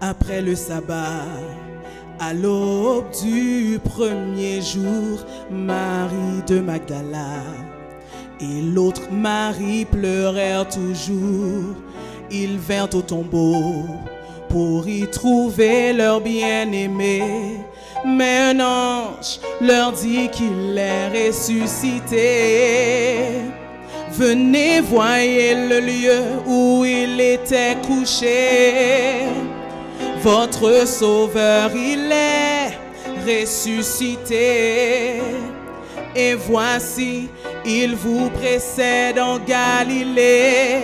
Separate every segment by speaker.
Speaker 1: Après le sabbat, à l'aube du premier jour, Marie de Magdala et l'autre Marie pleurèrent toujours. Ils vinrent au tombeau pour y trouver leur bien-aimé. Mais un ange leur dit qu'il est ressuscité. Venez, voyez le lieu où il était couché. Votre sauveur, il est ressuscité. Et voici, il vous précède en Galilée.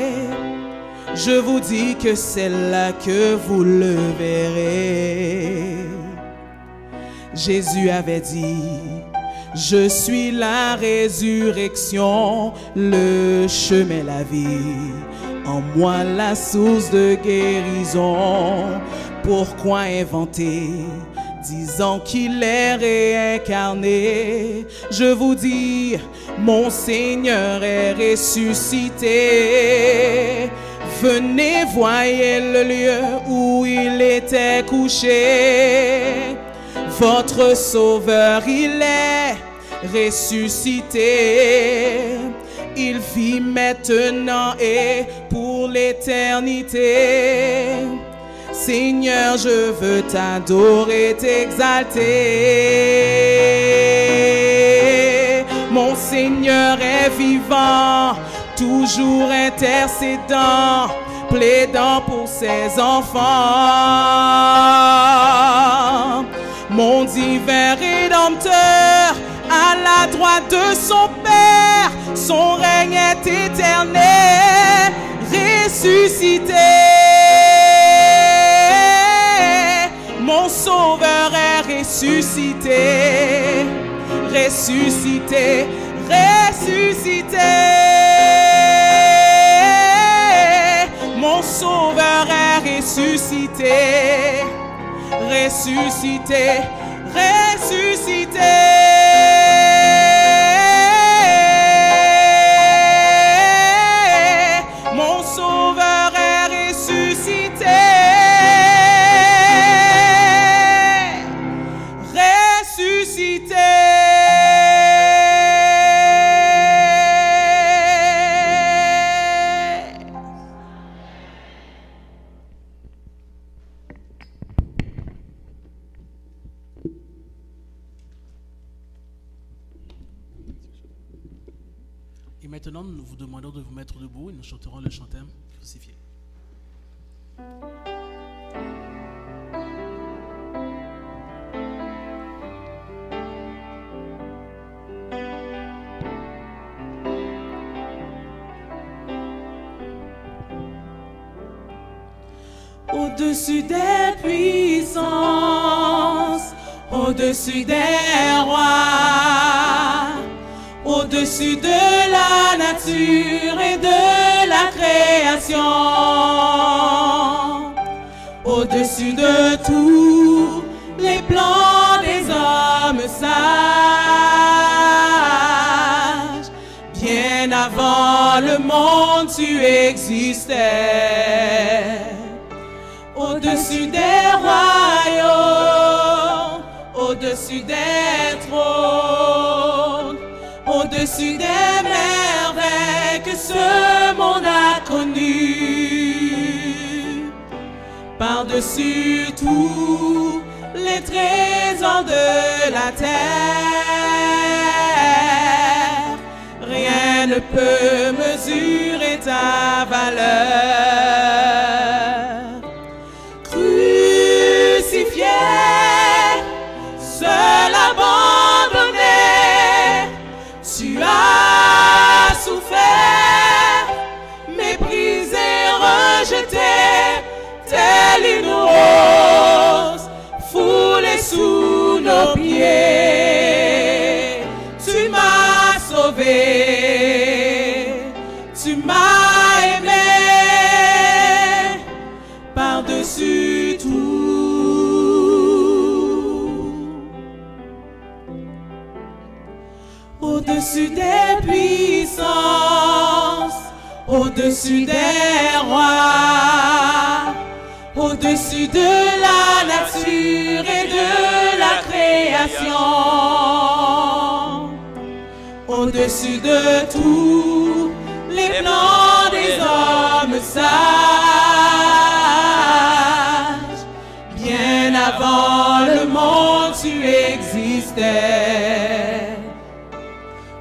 Speaker 1: Je vous dis que c'est là que vous le verrez. Jésus avait dit: je suis la résurrection, le chemin, la vie. En moi la source de guérison. Pourquoi inventer, disant qu'il est réincarné? Je vous dis, mon Seigneur est ressuscité. Venez, voyez le lieu où il était couché. Votre sauveur, il est ressuscité. Il vit maintenant et pour l'éternité. Seigneur, je veux t'adorer, t'exalter. Mon Seigneur est vivant, toujours intercédant, plaidant pour ses enfants. Mon divin Rédempteur, à la droite de son Père, son règne est éternel, ressuscité. Mon Sauveur est ressuscité, ressuscité, ressuscité. Mon Sauveur est ressuscité, ressuscité, ressuscité. Mon Sauveur est ressuscité.
Speaker 2: Et maintenant, nous vous demandons de vous mettre debout et nous chanterons le chantème crucifié.
Speaker 1: Au-dessus des puissances, au-dessus des rois, au-dessus de la nature et de la création, au-dessus de tous les plans des hommes sages, bien avant le monde tu existais. Au-dessus des royaumes, au-dessus des trônes, au-dessus des merveilles que ce monde a connues, par-dessus tous les trésors de la terre, rien ne peut mesurer ta valeur. Seul abandonné, tu as souffert, méprisé, rejeté, telle une rose foulée sous nos pieds. Tu m'as sauvé, tu m'as aimé, par-dessus tout. Au-dessus des puissances, au-dessus des rois, au-dessus de la nature et de la création, au-dessus de tous les plans des hommes sages. Bien avant le monde tu existais,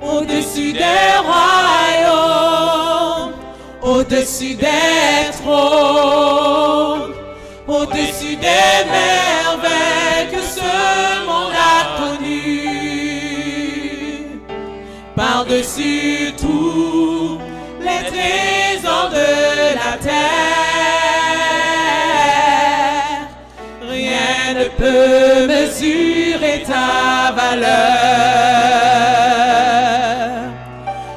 Speaker 1: au-dessus des royaumes, au-dessus des trônes, au-dessus des merveilles que ce monde a connues, par-dessus tous les trésors de la terre, rien ne peut mesurer ta valeur.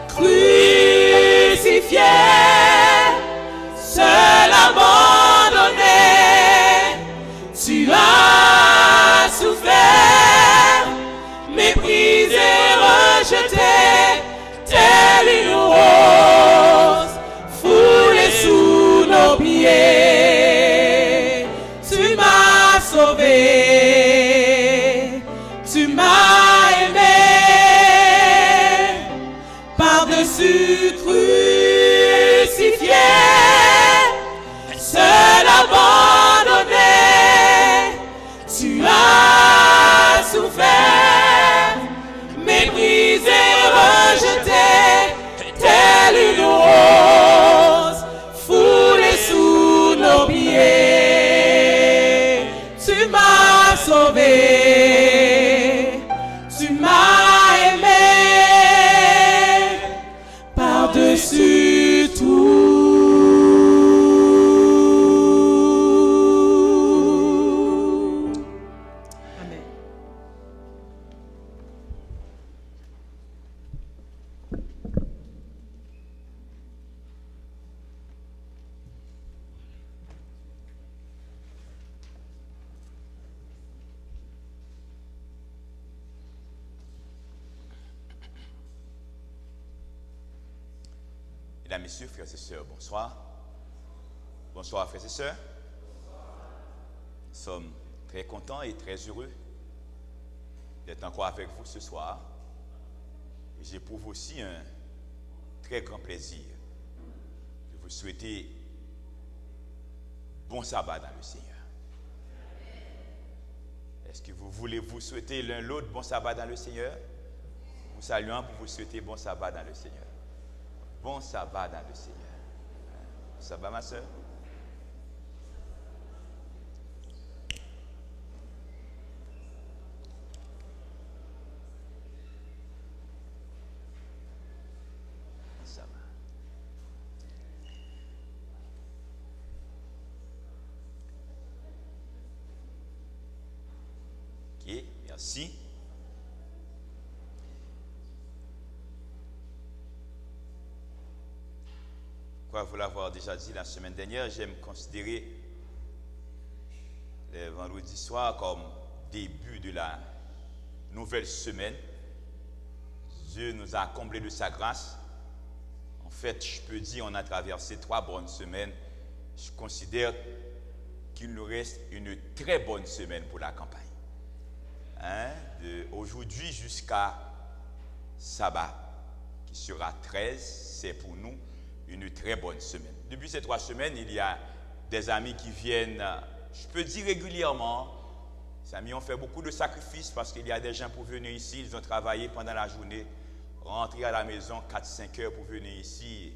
Speaker 1: Crucifié, seul abandonné, tu as souffert, méprisé, rejeté, telle une rose foulée sous nos pieds. Tu m'as sauvé, tu m'as aimé, par-dessus crucifié, seul abandonné, tu as souffert, méprisé, rejeté, telle une rose foulée sous nos pieds. Tu m'as sauvé, tu m'as aimé, par-dessus tout. Amen.
Speaker 3: Mesdames, Messieurs, frères et sœurs, bonsoir. Bonsoir, frères et sœurs. Nous sommes très contents et très heureux d'être encore avec vous ce soir. Et j'éprouve aussi un très grand plaisir de vous souhaiter bon sabbat dans le Seigneur. Est-ce que vous voulez vous souhaiter l'un l'autre bon sabbat dans le Seigneur? Nous saluons pour vous souhaiter bon sabbat dans le Seigneur. Bon sabbat dans le Seigneur. Bon sabbat, ma soeur. Bon sabbat. Ok, merci. Quoi vous l'avoir déjà dit la semaine dernière, j'aime considérer le vendredi soir comme début de la nouvelle semaine. Dieu nous a comblés de sa grâce. En fait, je peux dire qu'on a traversé 3 bonnes semaines. Je considère qu'il nous reste une très bonne semaine pour la campagne. Aujourd'hui jusqu'à sabbat, qui sera 13, c'est pour nous une très bonne semaine. Depuis ces 3 semaines, il y a des amis qui viennent, je peux dire régulièrement. Ces amis ont fait beaucoup de sacrifices parce qu'il y a des gens pour venir ici, ils ont travaillé pendant la journée, rentrer à la maison 4-5 heures pour venir ici.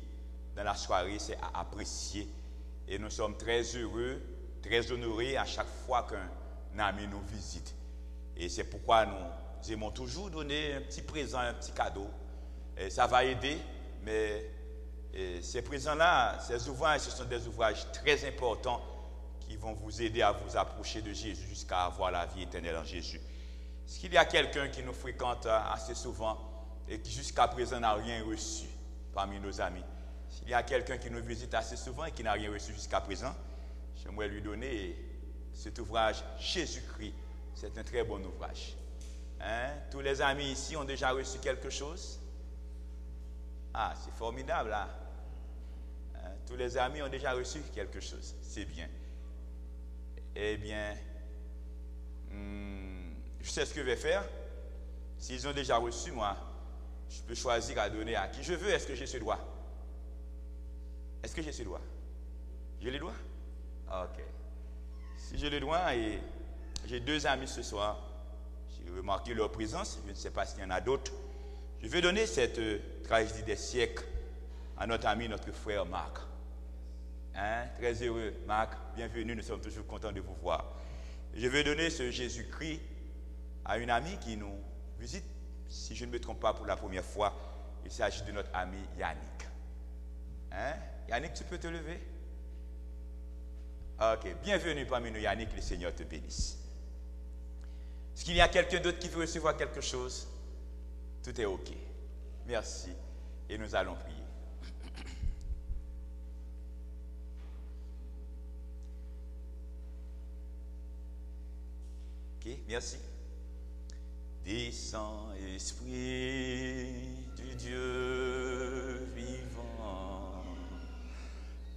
Speaker 3: Dans la soirée, c'est à apprécier. Et nous sommes très heureux, très honorés à chaque fois qu'un ami nous visite. Et c'est pourquoi nous aimons toujours donner un petit présent, un petit cadeau. Et ça va aider, mais ces présents-là, ces ouvrages, ce sont des ouvrages très importants qui vont vous aider à vous approcher de Jésus jusqu'à avoir la vie éternelle en Jésus. Est-ce qu'il y a quelqu'un qui nous fréquente assez souvent et qui jusqu'à présent n'a rien reçu parmi nos amis? S'il y a quelqu'un qui nous visite assez souvent et qui n'a rien reçu jusqu'à présent, j'aimerais lui donner cet ouvrage Jésus-Christ. C'est un très bon ouvrage. Tous les amis ici ont déjà reçu quelque chose? Ah, c'est formidable là. Tous les amis ont déjà reçu quelque chose. C'est bien. eh bien, je sais ce que je vais faire. S'ils ont déjà reçu, moi, je peux choisir à donner à qui je veux. Est-ce que j'ai ce droit? Est-ce que j'ai ce droit? J'ai les droits? Ok. Si j'ai le droit, et j'ai 2 amis ce soir, j'ai remarqué leur présence, je ne sais pas s'il y en a d'autres. Je vais donner cette tragédie des siècles à notre ami, notre frère Marc. Hein? Très heureux, Marc, bienvenue, nous sommes toujours contents de vous voir. Je vais donner ce Jésus-Christ à une amie qui nous visite, si je ne me trompe pas, pour la première fois. Il s'agit de notre ami Yannick. Hein? Yannick, tu peux te lever? Ok, bienvenue parmi nous Yannick, le Seigneur te bénisse. Est-ce qu'il y a quelqu'un d'autre qui veut recevoir quelque chose? Tout est ok. Merci. Et nous allons prier. Ok, merci. Descends, Esprit du Dieu vivant,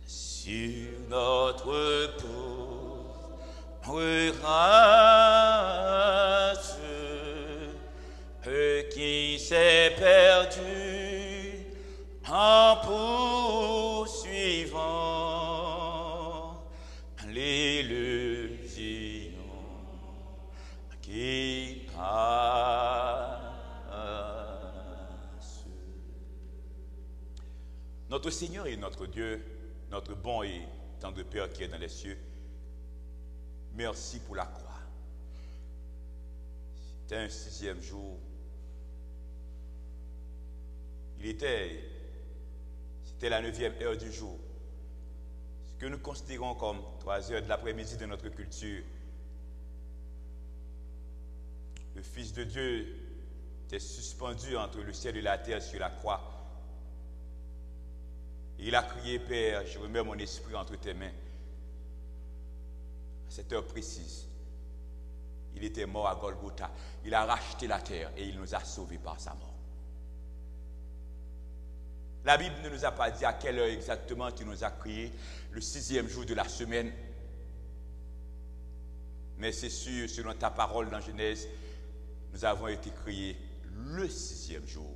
Speaker 3: sur notre pauvre race qui s'est perdue en poursuivant l'illusion qui passe. Notre Seigneur et notre Dieu, notre bon et tendre Père qui est dans les cieux, merci pour la croix. C'était un 6e jour. C'était la 9e heure du jour. Ce que nous considérons comme 3 heures de l'après-midi de notre culture. Le Fils de Dieu était suspendu entre le ciel et la terre sur la croix. Et il a crié, Père, je remets mon esprit entre tes mains. À cette heure précise, il était mort à Golgotha. Il a racheté la terre et il nous a sauvés par sa mort. La Bible ne nous a pas dit à quelle heure exactement tu nous as créés, le 6e jour de la semaine. Mais c'est sûr, selon ta parole dans Genèse, nous avons été créés le 6e jour.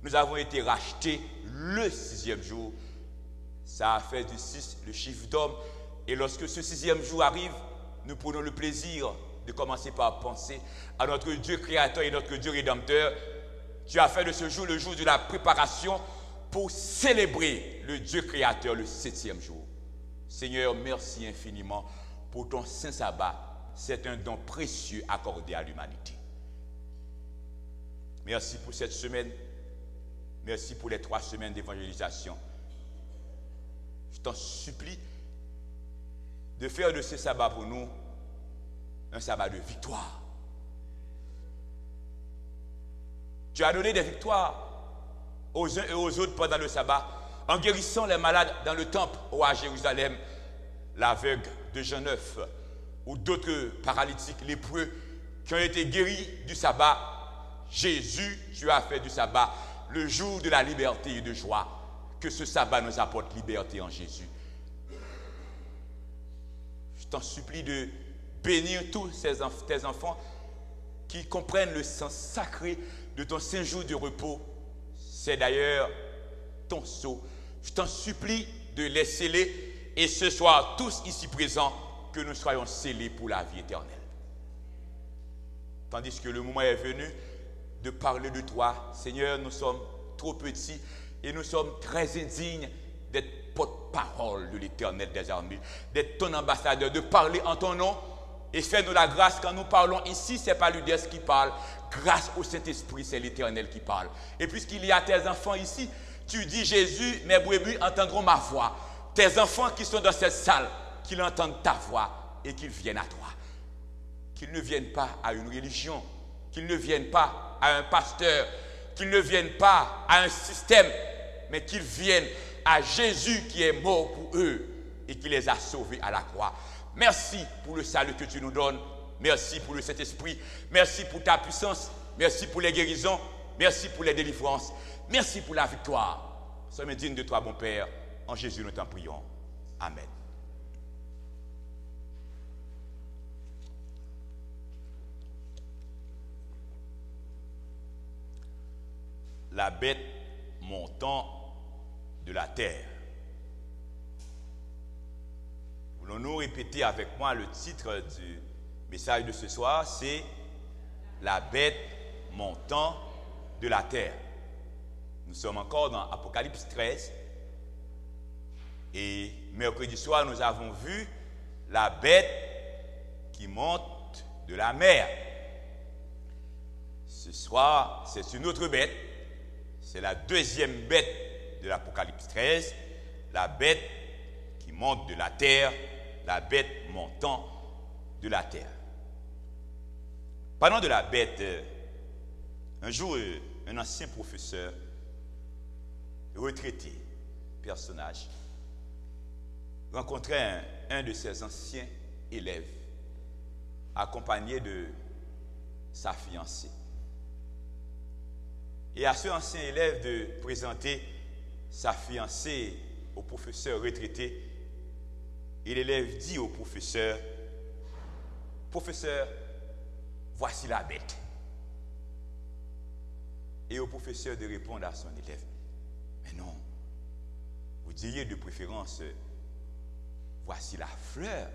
Speaker 3: Nous avons été rachetés le 6e jour. Ça a fait du 6 le chiffre d'homme. Et lorsque ce 6e jour arrive, nous prenons le plaisir de commencer par penser à notre Dieu créateur et notre Dieu rédempteur. Tu as fait de ce jour le jour de la préparation pour célébrer le Dieu créateur le 7e jour. Seigneur, merci infiniment pour ton saint sabbat. C'est un don précieux accordé à l'humanité. Merci pour cette semaine. Merci pour les 3 semaines d'évangélisation. Je t'en supplie de faire de ce sabbat pour nous un sabbat de victoire. Tu as donné des victoires aux uns et aux autres pendant le sabbat, en guérissant les malades dans le temple ou à Jérusalem, l'aveugle de Jean 9, ou d'autres paralytiques lépreux qui ont été guéris du sabbat. Jésus, tu as fait du sabbat le jour de la liberté et de joie. Que ce sabbat nous apporte liberté en Jésus. Je t'en supplie de bénir tous tes enfants qui comprennent le sens sacré de ton saint jour de repos. C'est d'ailleurs ton sceau. Je t'en supplie de les sceller et ce soir, tous ici présents, que nous soyons scellés pour la vie éternelle. Tandis que le moment est venu de parler de toi, Seigneur, nous sommes trop petits et nous sommes très indignes d'être porte-parole de l'Éternel des armées, d'être ton ambassadeur, de parler en ton nom. Et fais-nous la grâce quand nous parlons ici, ce n'est pas l'UDES qui parle. Grâce au Saint-Esprit, c'est l'Éternel qui parle. Et puisqu'il y a tes enfants ici, tu dis Jésus, mes brebis entendront ma voix. Tes enfants qui sont dans cette salle, qu'ils entendent ta voix et qu'ils viennent à toi. Qu'ils ne viennent pas à une religion, qu'ils ne viennent pas à un pasteur, qu'ils ne viennent pas à un système, mais qu'ils viennent à Jésus qui est mort pour eux et qui les a sauvés à la croix. Merci pour le salut que tu nous donnes. Merci pour le Saint-Esprit. Merci pour ta puissance. Merci pour les guérisons. Merci pour les délivrances. Merci pour la victoire. Sommes dignes de toi, bon Père. En Jésus, nous t'en prions. Amen. la bête montant de la terre. Voulons-nous répéter avec moi le titre du message de ce soir, c'est la bête montant de la terre. Nous sommes encore dans Apocalypse 13 et mercredi soir nous avons vu la bête qui monte de la mer. Ce soir c'est une autre bête, c'est la deuxième bête de l'Apocalypse 13, la bête qui monte de la terre, la bête montant de la terre. Parlant de la bête, un jour, un ancien professeur, retraité, personnage, rencontrait un de ses anciens élèves, accompagné de sa fiancée. Et à ce ancien élève de présenter sa fiancée au professeur retraité, et l'élève dit au professeur, « Professeur, voici la bête. » Et au professeur de répondre à son élève, « Mais non, vous diriez de préférence, voici la fleur,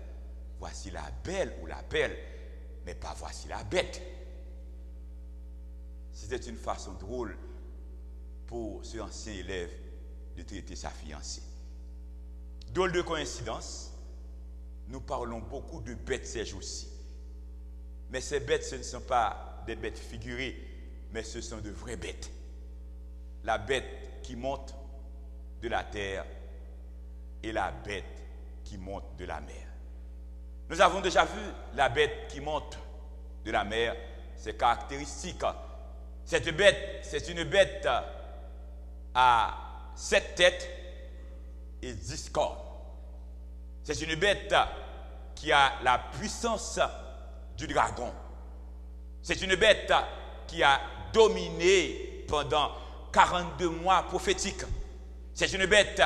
Speaker 3: voici la belle ou la belle, mais pas voici la bête. » C'était une façon drôle pour ce ancien élève de traiter sa fiancée. Drôle de coïncidence, nous parlons beaucoup de bêtes ces jours-ci. Mais ces bêtes, ce ne sont pas des bêtes figurées, mais ce sont de vraies bêtes. La bête qui monte de la terre et la bête qui monte de la mer. Nous avons déjà vu la bête qui monte de la mer, ses caractéristiques. Cette bête, c'est une bête à 7 têtes et 10 cornes. C'est une bête qui a la puissance du dragon. C'est une bête qui a dominé pendant 42 mois prophétiques. C'est une bête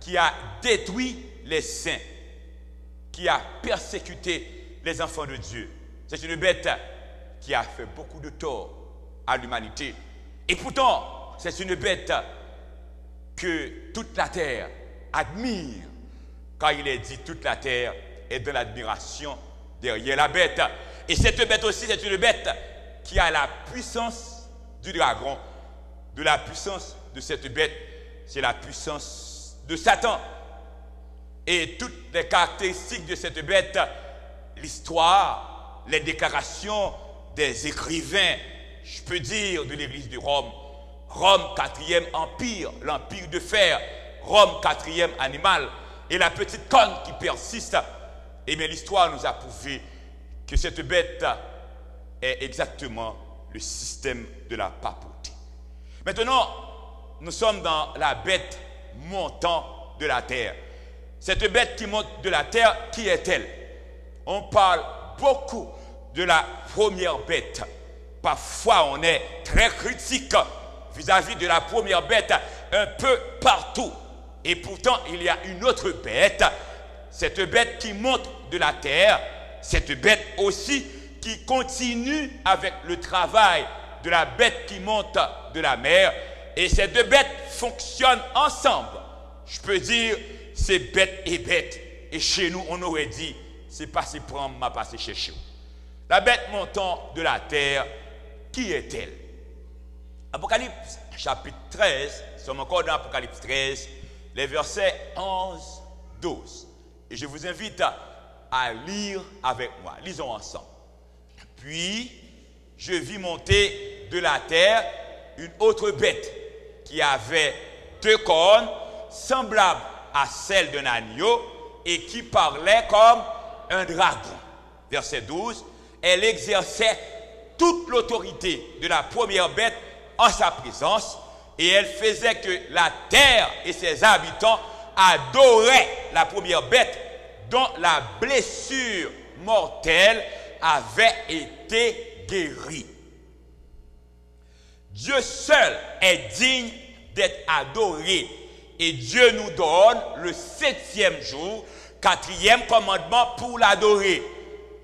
Speaker 3: qui a détruit les saints, qui a persécuté les enfants de Dieu. C'est une bête qui a fait beaucoup de tort à l'humanité. Et pourtant, c'est une bête que toute la terre admire, car il est dit toute la terre est de l'admiration derrière la bête. Et cette bête aussi, c'est une bête qui a la puissance du dragon. De la puissance de cette bête, c'est la puissance de Satan. Et toutes les caractéristiques de cette bête, l'histoire, les déclarations des écrivains, je peux dire de l'église de Rome, Rome 4e empire, l'empire de fer, Rome 4e animal, et la petite corne qui persiste, eh bien l'histoire nous a prouvé que cette bête est exactement le système de la papauté. Maintenant, nous sommes dans la bête montant de la terre. Cette bête qui monte de la terre, qui est-elle? On parle beaucoup de la première bête. Parfois, on est très critique vis-à-vis de la première bête, un peu partout. Et pourtant, il y a une autre bête, cette bête qui monte de la terre, cette bête aussi qui continue avec le travail de la bête qui monte de la mer. Et ces deux bêtes fonctionnent ensemble. Je peux dire, c'est bête et bête. Et chez nous, on aurait dit, c'est passé prendre, m'a passé chercher. La bête montant de la terre, qui est-elle? Apocalypse chapitre 13, nous sommes encore dans Apocalypse 13, les versets 11, 12. Et je vous invite à lire avec moi. Lisons ensemble. Puis, je vis monter de la terre une autre bête qui avait 2 cornes semblables à celles d'un agneau et qui parlait comme un dragon. Verset 12. Elle exerçait toute l'autorité de la première bête en sa présence et elle faisait que la terre et ses habitants adoraient la première bête dont la blessure mortelle avait été guérie. Dieu seul est digne d'être adoré et Dieu nous donne le 7e jour, 4e commandement pour l'adorer.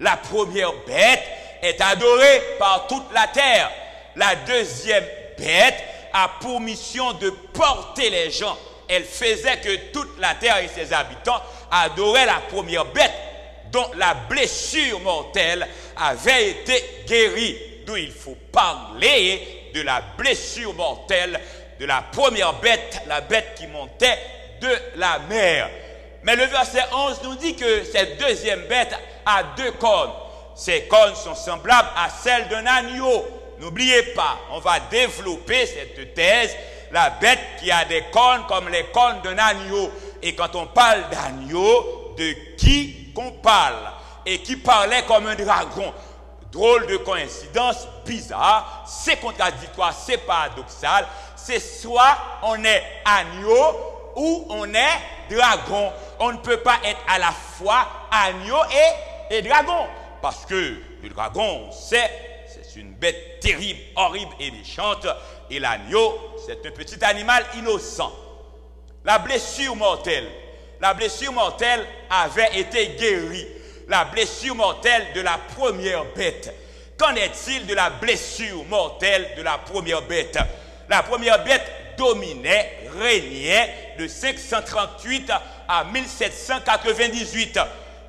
Speaker 3: La première bête est adorée par toute la terre. La deuxième bête a pour mission de porter les gens. Elle faisait que toute la terre et ses habitants adoraient la première bête dont la blessure mortelle avait été guérie. D'où il faut parler de la blessure mortelle de la première bête, la bête qui montait de la mer. Mais le verset 11 nous dit que cette deuxième bête a 2 cornes. Ces cornes sont semblables à celles d'un agneau. N'oubliez pas, on va développer cette thèse, la bête qui a des cornes comme les cornes d'un agneau. Et quand on parle d'agneau, de qui qu'on parle? Et qui parlait comme un dragon. Drôle de coïncidence, bizarre, c'est contradictoire, c'est paradoxal. C'est soit on est agneau ou on est dragon. On ne peut pas être à la fois agneau et dragon. Parce que le dragon, c'est une bête terrible, horrible et méchante. Et l'agneau, c'est un petit animal innocent. La blessure mortelle avait été guérie. La blessure mortelle de la première bête. Qu'en est-il de la blessure mortelle de la première bête? La première bête dominait, régnait de 538 à 1798.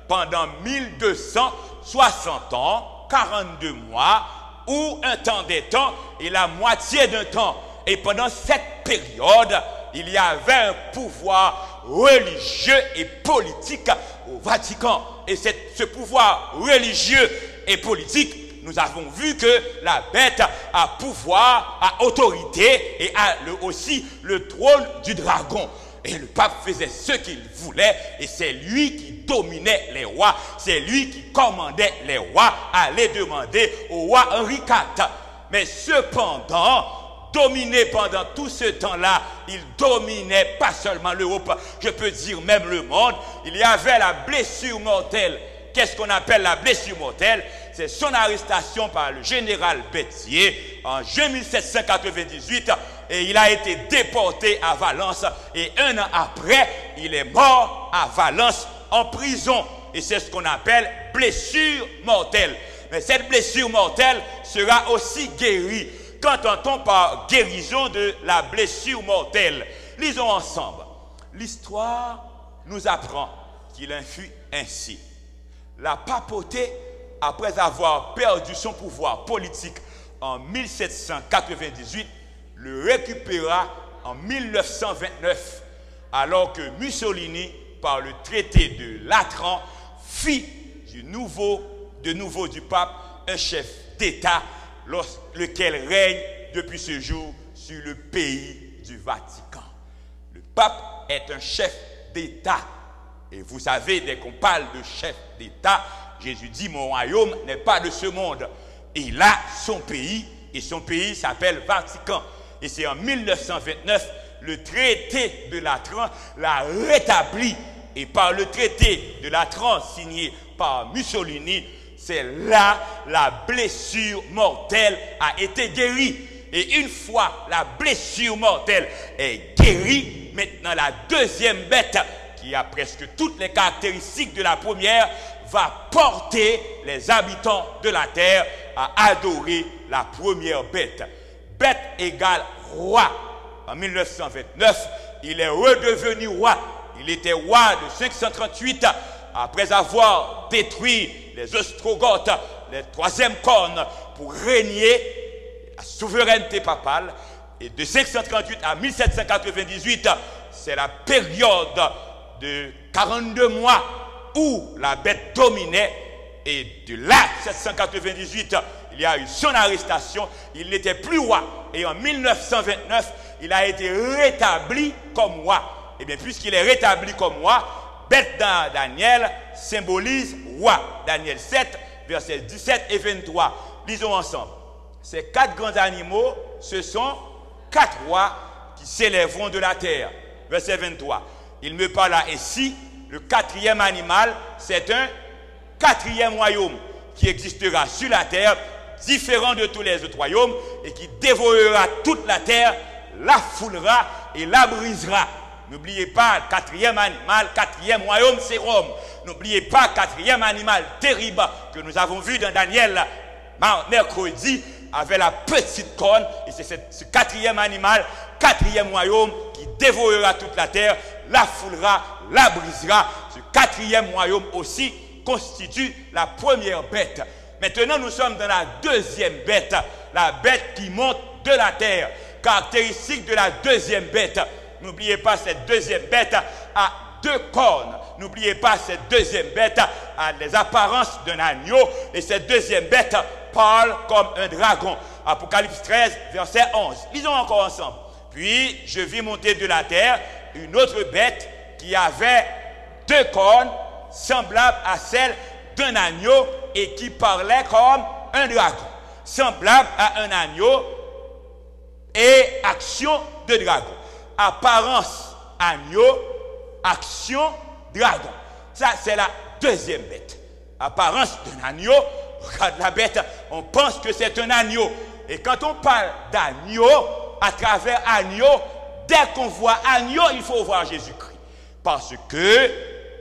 Speaker 3: Pendant 1260 ans, 42 mois, ou un temps des temps et la moitié d'un temps. Et pendant cette période, il y avait un pouvoir religieux et politique au Vatican. Et ce pouvoir religieux et politique, nous avons vu que la bête a pouvoir, a autorité et a aussi le trône du dragon. Et le pape faisait ce qu'il voulait et c'est lui qui dominait les rois, c'est lui qui commandait les rois. Allez demander au roi Henri IV. Mais cependant, dominé pendant tout ce temps-là, il dominait pas seulement l'Europe, je peux dire même le monde. Il y avait la blessure mortelle. Qu'est-ce qu'on appelle la blessure mortelle? C'est son arrestation par le général Béthier en juin 1798 et il a été déporté à Valence et 1 an après, il est mort à Valence en prison et c'est ce qu'on appelle blessure mortelle. Mais cette blessure mortelle sera aussi guérie. Qu'entend-on par guérison de la blessure mortelle? Lisons ensemble. L'histoire nous apprend qu'il en fut ainsi. La papauté, après avoir perdu son pouvoir politique en 1798, le récupéra en 1929, alors que Mussolini, par le traité de Latran, fit de nouveau du pape un chef d'État, lequel règne depuis ce jour sur le pays du Vatican. Le pape est un chef d'État. Et vous savez, dès qu'on parle de chef d'État, Jésus dit, mon royaume n'est pas de ce monde. Et il a son pays, et son pays s'appelle Vatican. Et c'est en 1929, le traité de Latran l'a rétabli. Et par le traité de Latran signé par Mussolini, c'est là la blessure mortelle a été guérie. Et une fois la blessure mortelle est guérie, maintenant la deuxième bête, qui a presque toutes les caractéristiques de la première, va porter les habitants de la terre à adorer la première bête. Bête égale roi. En 1929, il est redevenu roi. Il était roi de 538 après avoir détruit les Ostrogoths, les troisième cornes, pour régner la souveraineté papale. Et de 538 à 1798, c'est la période de 42 mois où la bête dominait. Et de là, 798, il y a eu son arrestation. Il n'était plus roi. Et en 1929, il a été rétabli comme roi. Et bien, puisqu'il est rétabli comme roi, bête dans Daniel symbolise roi. Daniel 7, versets 17 et 23. Lisons ensemble. Ces 4 grands animaux, ce sont 4 rois qui s'élèveront de la terre. Verset 23. Il me parla ainsi, le 4e animal, c'est un 4e royaume qui existera sur la terre, différent de tous les autres royaumes, et qui dévorera toute la terre, la foulera et la brisera. N'oubliez pas, 4e animal, 4e royaume, c'est Rome. N'oubliez pas, 4e animal terrible que nous avons vu dans Daniel mercredi, avait la petite corne, et c'est ce quatrième animal, quatrième royaume qui dévorera toute la terre, la foulera, la brisera. Ce quatrième royaume aussi constitue la première bête. Maintenant, nous sommes dans la deuxième bête, la bête qui monte de la terre. Caractéristique de la deuxième bête. N'oubliez pas, cette deuxième bête a deux cornes. N'oubliez pas, cette deuxième bête a les apparences d'un agneau. Et cette deuxième bête parle comme un dragon. Apocalypse 13, verset 11. Lisons encore ensemble. Puis, je vis monter de la terre une autre bête qui avait deux cornes semblables à celles d'un agneau et qui parlait comme un dragon. Semblable à un agneau et action de dragon. Apparence agneau, action dragon. Ça, c'est la deuxième bête. Apparence d'un agneau, regarde la bête, on pense que c'est un agneau. Et quand on parle d'agneau, à travers agneau, dès qu'on voit agneau, il faut voir Jésus-Christ. Parce que,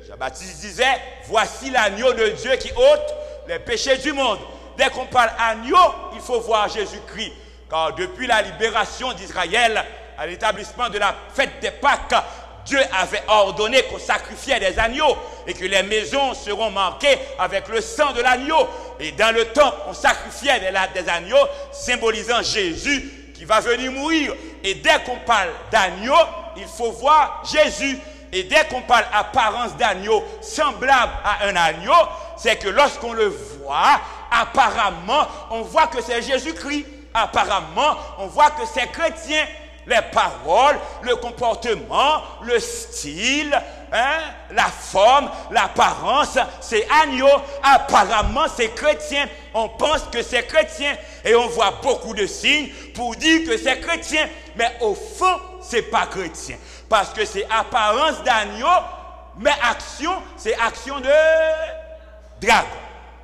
Speaker 3: Jean-Baptiste disait, voici l'agneau de Dieu qui ôte les péchés du monde. Dès qu'on parle agneau, il faut voir Jésus-Christ. Car depuis la libération d'Israël, à l'établissement de la fête des Pâques, Dieu avait ordonné qu'on sacrifiait des agneaux et que les maisons seront marquées avec le sang de l'agneau. Et dans le temple, on sacrifiait des agneaux, symbolisant Jésus qui va venir mourir. Et dès qu'on parle d'agneau, il faut voir Jésus. Et dès qu'on parle apparence d'agneau semblable à un agneau, c'est que lorsqu'on le voit, apparemment, on voit que c'est Jésus-Christ. Apparemment, on voit que c'est chrétien. Les paroles, le comportement, le style, la forme, l'apparence, c'est agneau. Apparemment, c'est chrétien. On pense que c'est chrétien. Et on voit beaucoup de signes pour dire que c'est chrétien. Mais au fond, c'est pas chrétien. Parce que c'est apparence d'agneau, mais action, c'est action de dragon.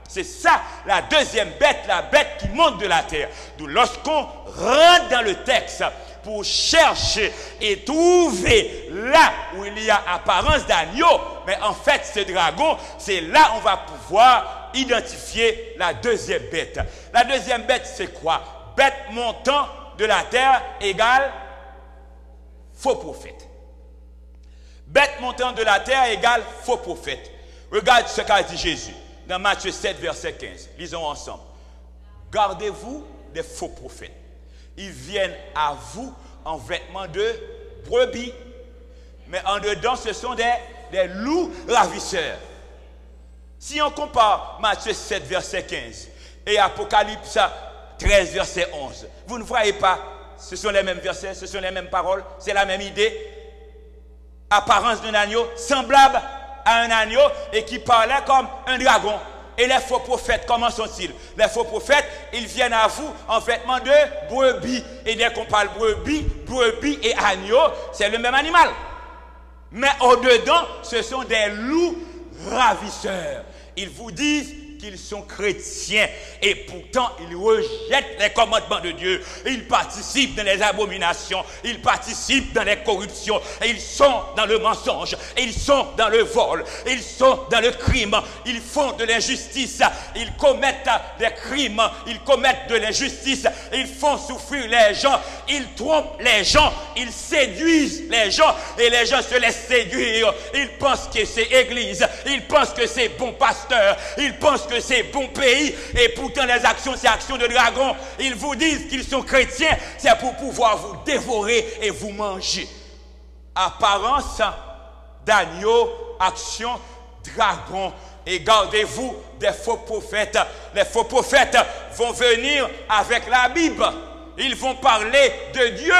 Speaker 3: C'est ça, la deuxième bête, la bête qui monte de la terre. D'où lorsqu'on rentre dans le texte pour chercher et trouver là où il y a apparence d'agneau, mais en fait ce dragon, c'est là on va pouvoir identifier la deuxième bête. La deuxième bête, c'est quoi? Bête montant de la terre égale faux prophète. Bête montant de la terre égale faux prophète. Regarde ce qu'a dit Jésus dans Matthieu 7, verset 15. Lisons ensemble. Gardez-vous des faux prophètes. Ils viennent à vous en vêtements de brebis, mais en dedans, ce sont des loups ravisseurs. Si on compare Matthieu 7, verset 15 et Apocalypse 13, verset 11, vous ne voyez pas, ce sont les mêmes versets, ce sont les mêmes paroles, c'est la même idée. Apparence d'un agneau, semblable à un agneau et qui parlait comme un dragon. Et les faux prophètes, comment sont-ils? Les faux prophètes, ils viennent à vous en vêtements de brebis. Et dès qu'on parle brebis, brebis et agneau, c'est le même animal. Mais au-dedans, ce sont des loups ravisseurs. Ils vous disent qu'ils sont chrétiens et pourtant ils rejettent les commandements de Dieu. Ils participent dans les abominations, ils participent dans les corruptions, et ils sont dans le mensonge, et ils sont dans le vol, ils sont dans le crime, ils font de l'injustice, ils commettent des crimes, ils commettent de l'injustice, ils font souffrir les gens, ils trompent les gens, ils séduisent les gens et les gens se laissent séduire. Ils pensent que c'est église, ils pensent que c'est bon pasteur, ils pensent que c'est bon pays et pourtant les actions c'est actions de dragon. Ils vous disent qu'ils sont chrétiens, c'est pour pouvoir vous dévorer et vous manger. Apparence d'agneau, action dragon. Et gardez-vous des faux prophètes. Les faux prophètes vont venir avec la Bible. Ils vont parler de Dieu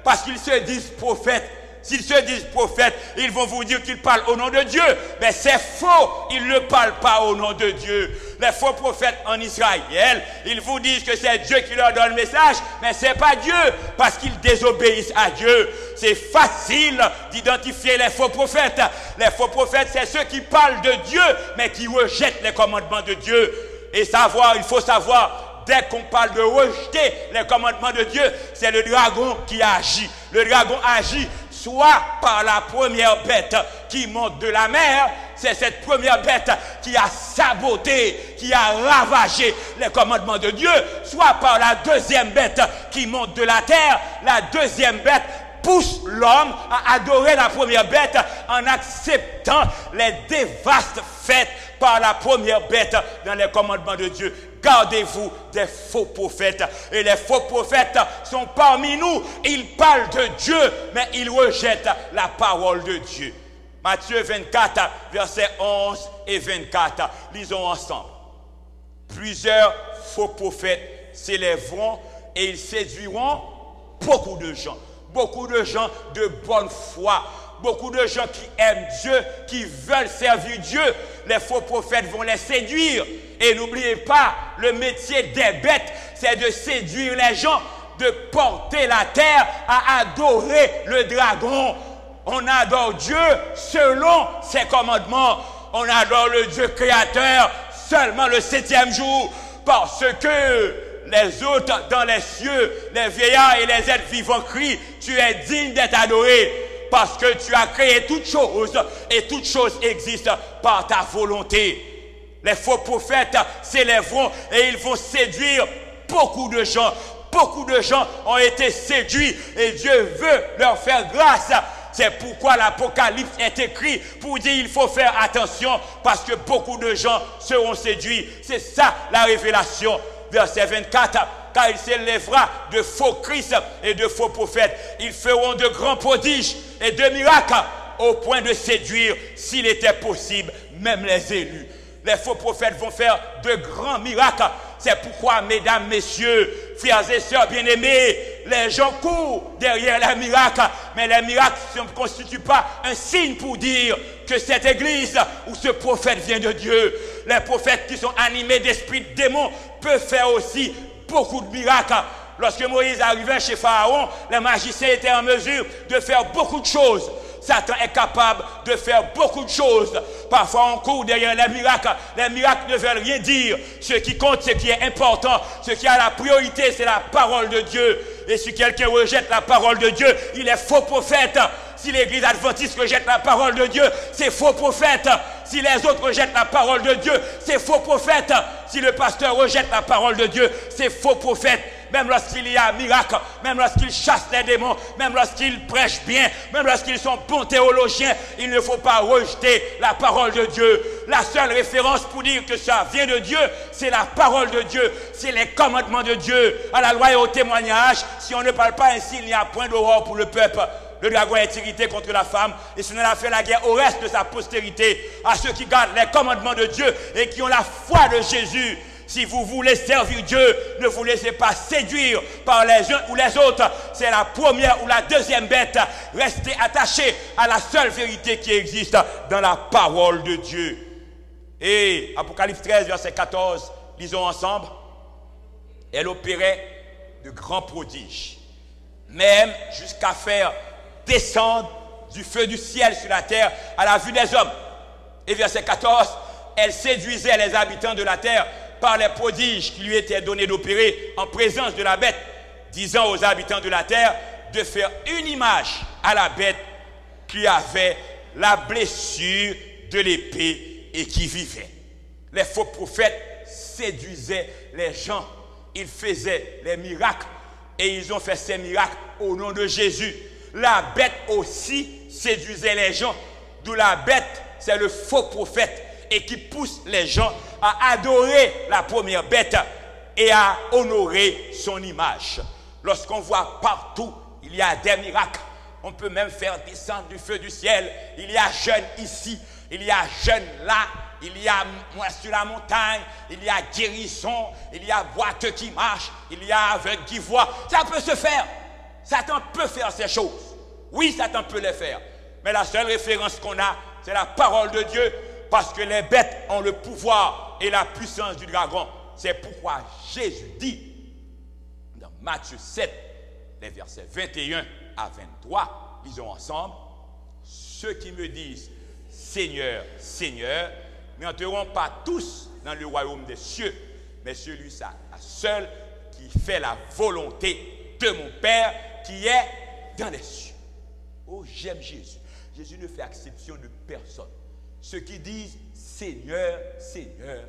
Speaker 3: parce qu'ils se disent prophètes. S'ils se disent prophètes, ils vont vous dire qu'ils parlent au nom de Dieu. Mais c'est faux, ils ne parlent pas au nom de Dieu. Les faux prophètes en Israël, ils vous disent que c'est Dieu qui leur donne le message, mais ce n'est pas Dieu, parce qu'ils désobéissent à Dieu. C'est facile d'identifier les faux prophètes. Les faux prophètes, c'est ceux qui parlent de Dieu, mais qui rejettent les commandements de Dieu. Et il faut savoir, dès qu'on parle de rejeter les commandements de Dieu, c'est le dragon qui agit. Le dragon agit soit par la première bête qui monte de la mer, c'est cette première bête qui a saboté, qui a ravagé les commandements de Dieu, soit par la deuxième bête qui monte de la terre. La deuxième bête pousse l'homme à adorer la première bête en acceptant les dévastes faites par la première bête dans les commandements de Dieu. Gardez-vous des faux prophètes. Et les faux prophètes sont parmi nous. Ils parlent de Dieu, mais ils rejettent la parole de Dieu. Matthieu 24, versets 11 et 24. Lisons ensemble. Plusieurs faux prophètes s'élèveront et ils séduiront beaucoup de gens. Beaucoup de gens de bonne foi. Beaucoup de gens qui aiment Dieu, qui veulent servir Dieu. Les faux prophètes vont les séduire. Et n'oubliez pas, le métier des bêtes, c'est de séduire les gens, de porter la terre à adorer le dragon. On adore Dieu selon ses commandements. On adore le Dieu créateur seulement le 7e jour. Parce que les autres dans les cieux, les vieillards et les êtres vivants crient, tu es digne d'être adoré. Parce que tu as créé toutes choses et toutes choses existent par ta volonté. Les faux prophètes s'élèveront et ils vont séduire beaucoup de gens. Beaucoup de gens ont été séduits et Dieu veut leur faire grâce. C'est pourquoi l'Apocalypse est écrit pour dire il faut faire attention parce que beaucoup de gens seront séduits. C'est ça la révélation. Verset 24. Car il s'élèvera de faux Christ et de faux prophètes. Ils feront de grands prodiges et de miracles au point de séduire, s'il était possible, même les élus. Les faux prophètes vont faire de grands miracles. C'est pourquoi, mesdames, messieurs, frères et sœurs bien-aimés, les gens courent derrière les miracles. Mais les miracles ne constituent pas un signe pour dire que cette église ou ce prophète vient de Dieu. Les prophètes qui sont animés d'esprits de démons peuvent faire aussi beaucoup de miracles. Lorsque Moïse arrivait chez Pharaon, les magiciens étaient en mesure de faire beaucoup de choses. Satan est capable de faire beaucoup de choses. Parfois, on court derrière les miracles. Les miracles ne veulent rien dire. Ce qui compte, ce qui est important, ce qui a la priorité, c'est la parole de Dieu. Et si quelqu'un rejette la parole de Dieu, il est faux prophète. Si l'église adventiste rejette la parole de Dieu, c'est faux prophète. Si les autres rejettent la parole de Dieu, c'est faux prophète. Si le pasteur rejette la parole de Dieu, c'est faux prophète. Même lorsqu'il y a un miracle, même lorsqu'il chasse les démons, même lorsqu'il prêche bien, même lorsqu'ils sont bons théologiens, il ne faut pas rejeter la parole de Dieu. La seule référence pour dire que ça vient de Dieu, c'est la parole de Dieu, c'est les commandements de Dieu. À la loi et au témoignage, si on ne parle pas ainsi, il n'y a point d'aurore pour le peuple. Le dragon est irrité contre la femme et ce n'a fait la guerre au reste de sa postérité, à ceux qui gardent les commandements de Dieu et qui ont la foi de Jésus. Si vous voulez servir Dieu, ne vous laissez pas séduire par les uns ou les autres. C'est la première ou la deuxième bête. Restez attachés à la seule vérité qui existe dans la parole de Dieu. Et Apocalypse 13, verset 14, lisons ensemble. Elle opérait de grands prodiges, même jusqu'à faire descendre du feu du ciel sur la terre à la vue des hommes. Et verset 14, elle séduisait les habitants de la terre par les prodiges qui lui étaient donnés d'opérer en présence de la bête, disant aux habitants de la terre de faire une image à la bête qui avait la blessure de l'épée et qui vivait. Les faux prophètes séduisaient les gens, ils faisaient les miracles et ils ont fait ces miracles au nom de Jésus. La bête aussi séduisait les gens, d'où la bête, c'est le faux prophète et qui pousse les gens à adorer la première bête et à honorer son image. Lorsqu'on voit partout, il y a des miracles. On peut même faire descendre du feu du ciel. Il y a jeûne ici, il y a jeûne là, il y a moi sur la montagne, il y a guérison, il y a boiteux qui marche, il y a aveugle qui voit. Ça peut se faire. Satan peut faire ces choses. Oui, Satan peut les faire. Mais la seule référence qu'on a, c'est la parole de Dieu, parce que les bêtes ont le pouvoir et la puissance du dragon. C'est pourquoi Jésus dit dans Matthieu 7, les versets 21 à 23, lisons ensemble, ceux qui me disent Seigneur, Seigneur, n'entreront pas tous dans le royaume des cieux, mais celui-là, seul qui fait la volonté de mon Père qui est dans les cieux. Oh, j'aime Jésus. Jésus ne fait exception de personne. Ceux qui disent Seigneur, Seigneur,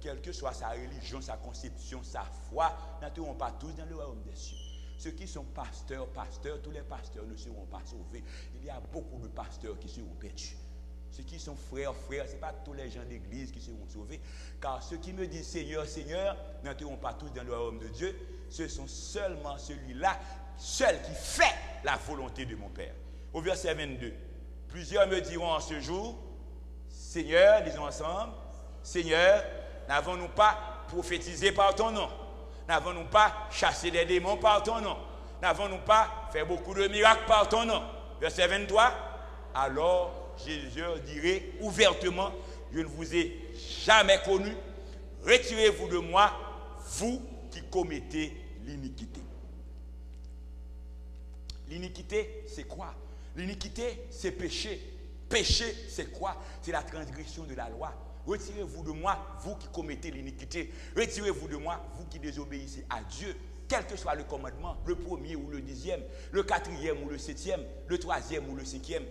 Speaker 3: quelle que soit sa religion, sa conception, sa foi, n'entreront pas tous dans le royaume des cieux. Ceux qui sont pasteurs, tous les pasteurs ne seront pas sauvés. Il y a beaucoup de pasteurs qui seront perdus. Ceux qui sont frères, ce n'est pas tous les gens d'église qui seront sauvés. Car ceux qui me disent Seigneur, Seigneur, n'entreront pas tous dans le royaume de Dieu. Ce sont seulement celui-là, seul qui fait la volonté de mon Père. Au verset 22, plusieurs me diront en ce jour, Seigneur, disons ensemble, Seigneur, n'avons-nous pas prophétisé par ton nom? N'avons-nous pas chassé des démons par ton nom? N'avons-nous pas fait beaucoup de miracles par ton nom? Verset 23, alors Jésus dirait ouvertement, je ne vous ai jamais connu, retirez-vous de moi, vous qui commettez l'iniquité. L'iniquité, c'est quoi? L'iniquité, c'est péché. Péché, c'est quoi? C'est la transgression de la loi. Retirez-vous de moi, vous qui commettez l'iniquité. Retirez-vous de moi, vous qui désobéissez à Dieu. Quel que soit le commandement, le premier ou le 10e, le 4e ou le 7e, le 3e ou le 5e.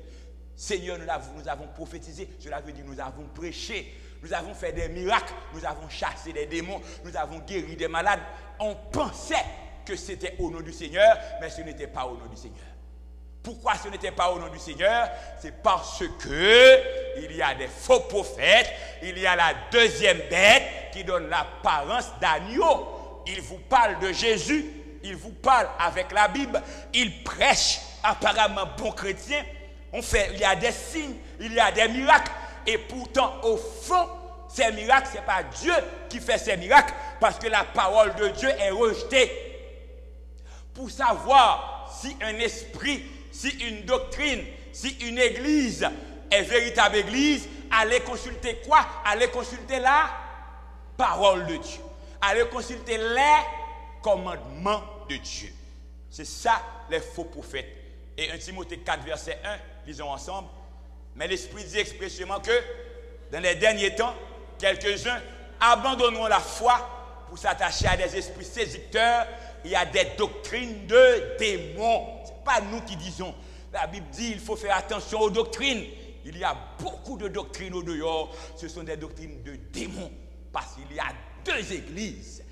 Speaker 3: Seigneur, nous avons prophétisé, cela veut dire nous avons prêché, nous avons fait des miracles, nous avons chassé des démons, nous avons guéri des malades. On pensait que c'était au nom du Seigneur, mais ce n'était pas au nom du Seigneur. Pourquoi ce n'était pas au nom du Seigneur? C'est parce que il y a des faux prophètes, il y a la deuxième bête qui donne l'apparence d'agneau. Il vous parle de Jésus, il vous parle avec la Bible, il prêche apparemment bon chrétien. Il y a des signes, il y a des miracles, et pourtant au fond, ces miracles, ce n'est pas Dieu qui fait ces miracles, parce que la parole de Dieu est rejetée. Pour savoir si un esprit, si une doctrine, si une église est véritable église, allez consulter quoi? Allez consulter la parole de Dieu. Allez consulter les commandements de Dieu. C'est ça les faux prophètes. Et 1 Timothée 4, verset 1, lisons ensemble. Mais l'Esprit dit expressément que dans les derniers temps, quelques-uns abandonneront la foi pour s'attacher à des esprits séducteurs et à des doctrines de démons. Ce n'est pas nous qui disons. La Bible dit qu'il faut faire attention aux doctrines. Il y a beaucoup de doctrines au dehors. Ce sont des doctrines de démons. Parce qu'il y a deux églises.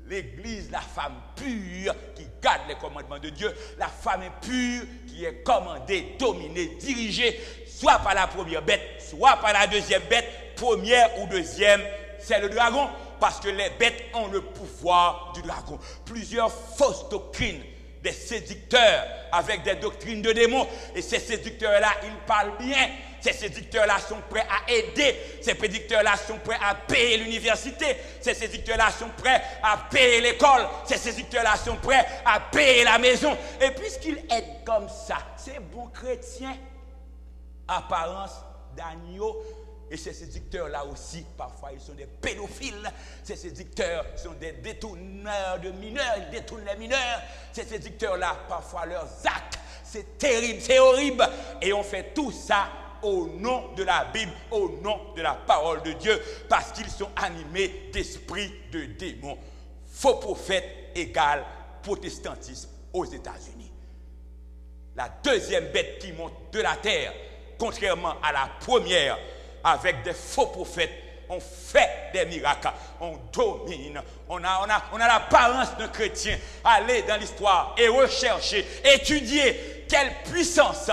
Speaker 3: L'église, la femme pure qui garde les commandements de Dieu. La femme impure qui est commandée, dominée, dirigée, soit par la première bête, soit par la deuxième bête. Première ou deuxième, c'est le dragon. Parce que les bêtes ont le pouvoir du dragon. Plusieurs fausses doctrines, des séducteurs avec des doctrines de démons. Et ces séducteurs-là, ils parlent bien. Ces séducteurs-là sont prêts à aider. Ces prédicteurs-là sont prêts à payer l'université. Ces séducteurs-là sont prêts à payer l'école. Ces séducteurs-là sont prêts à payer la maison. Et puisqu'ils aident comme ça, ces bons chrétiens, apparence d'agneau. Et ces séducteurs-là aussi, parfois, ils sont des pédophiles. Ces séducteurs sont des détourneurs de mineurs. Ils détournent les mineurs. Ces séducteurs-là, parfois, leurs actes, c'est terrible, c'est horrible. Et on fait tout ça au nom de la Bible, au nom de la parole de Dieu, parce qu'ils sont animés d'esprits de démons. Faux prophète égale protestantisme aux États-Unis. La deuxième bête qui monte de la terre, contrairement à la première, avec des faux prophètes, on fait des miracles, on domine, on a l'apparence d'un chrétien. Allez dans l'histoire et rechercher, étudier quelle puissance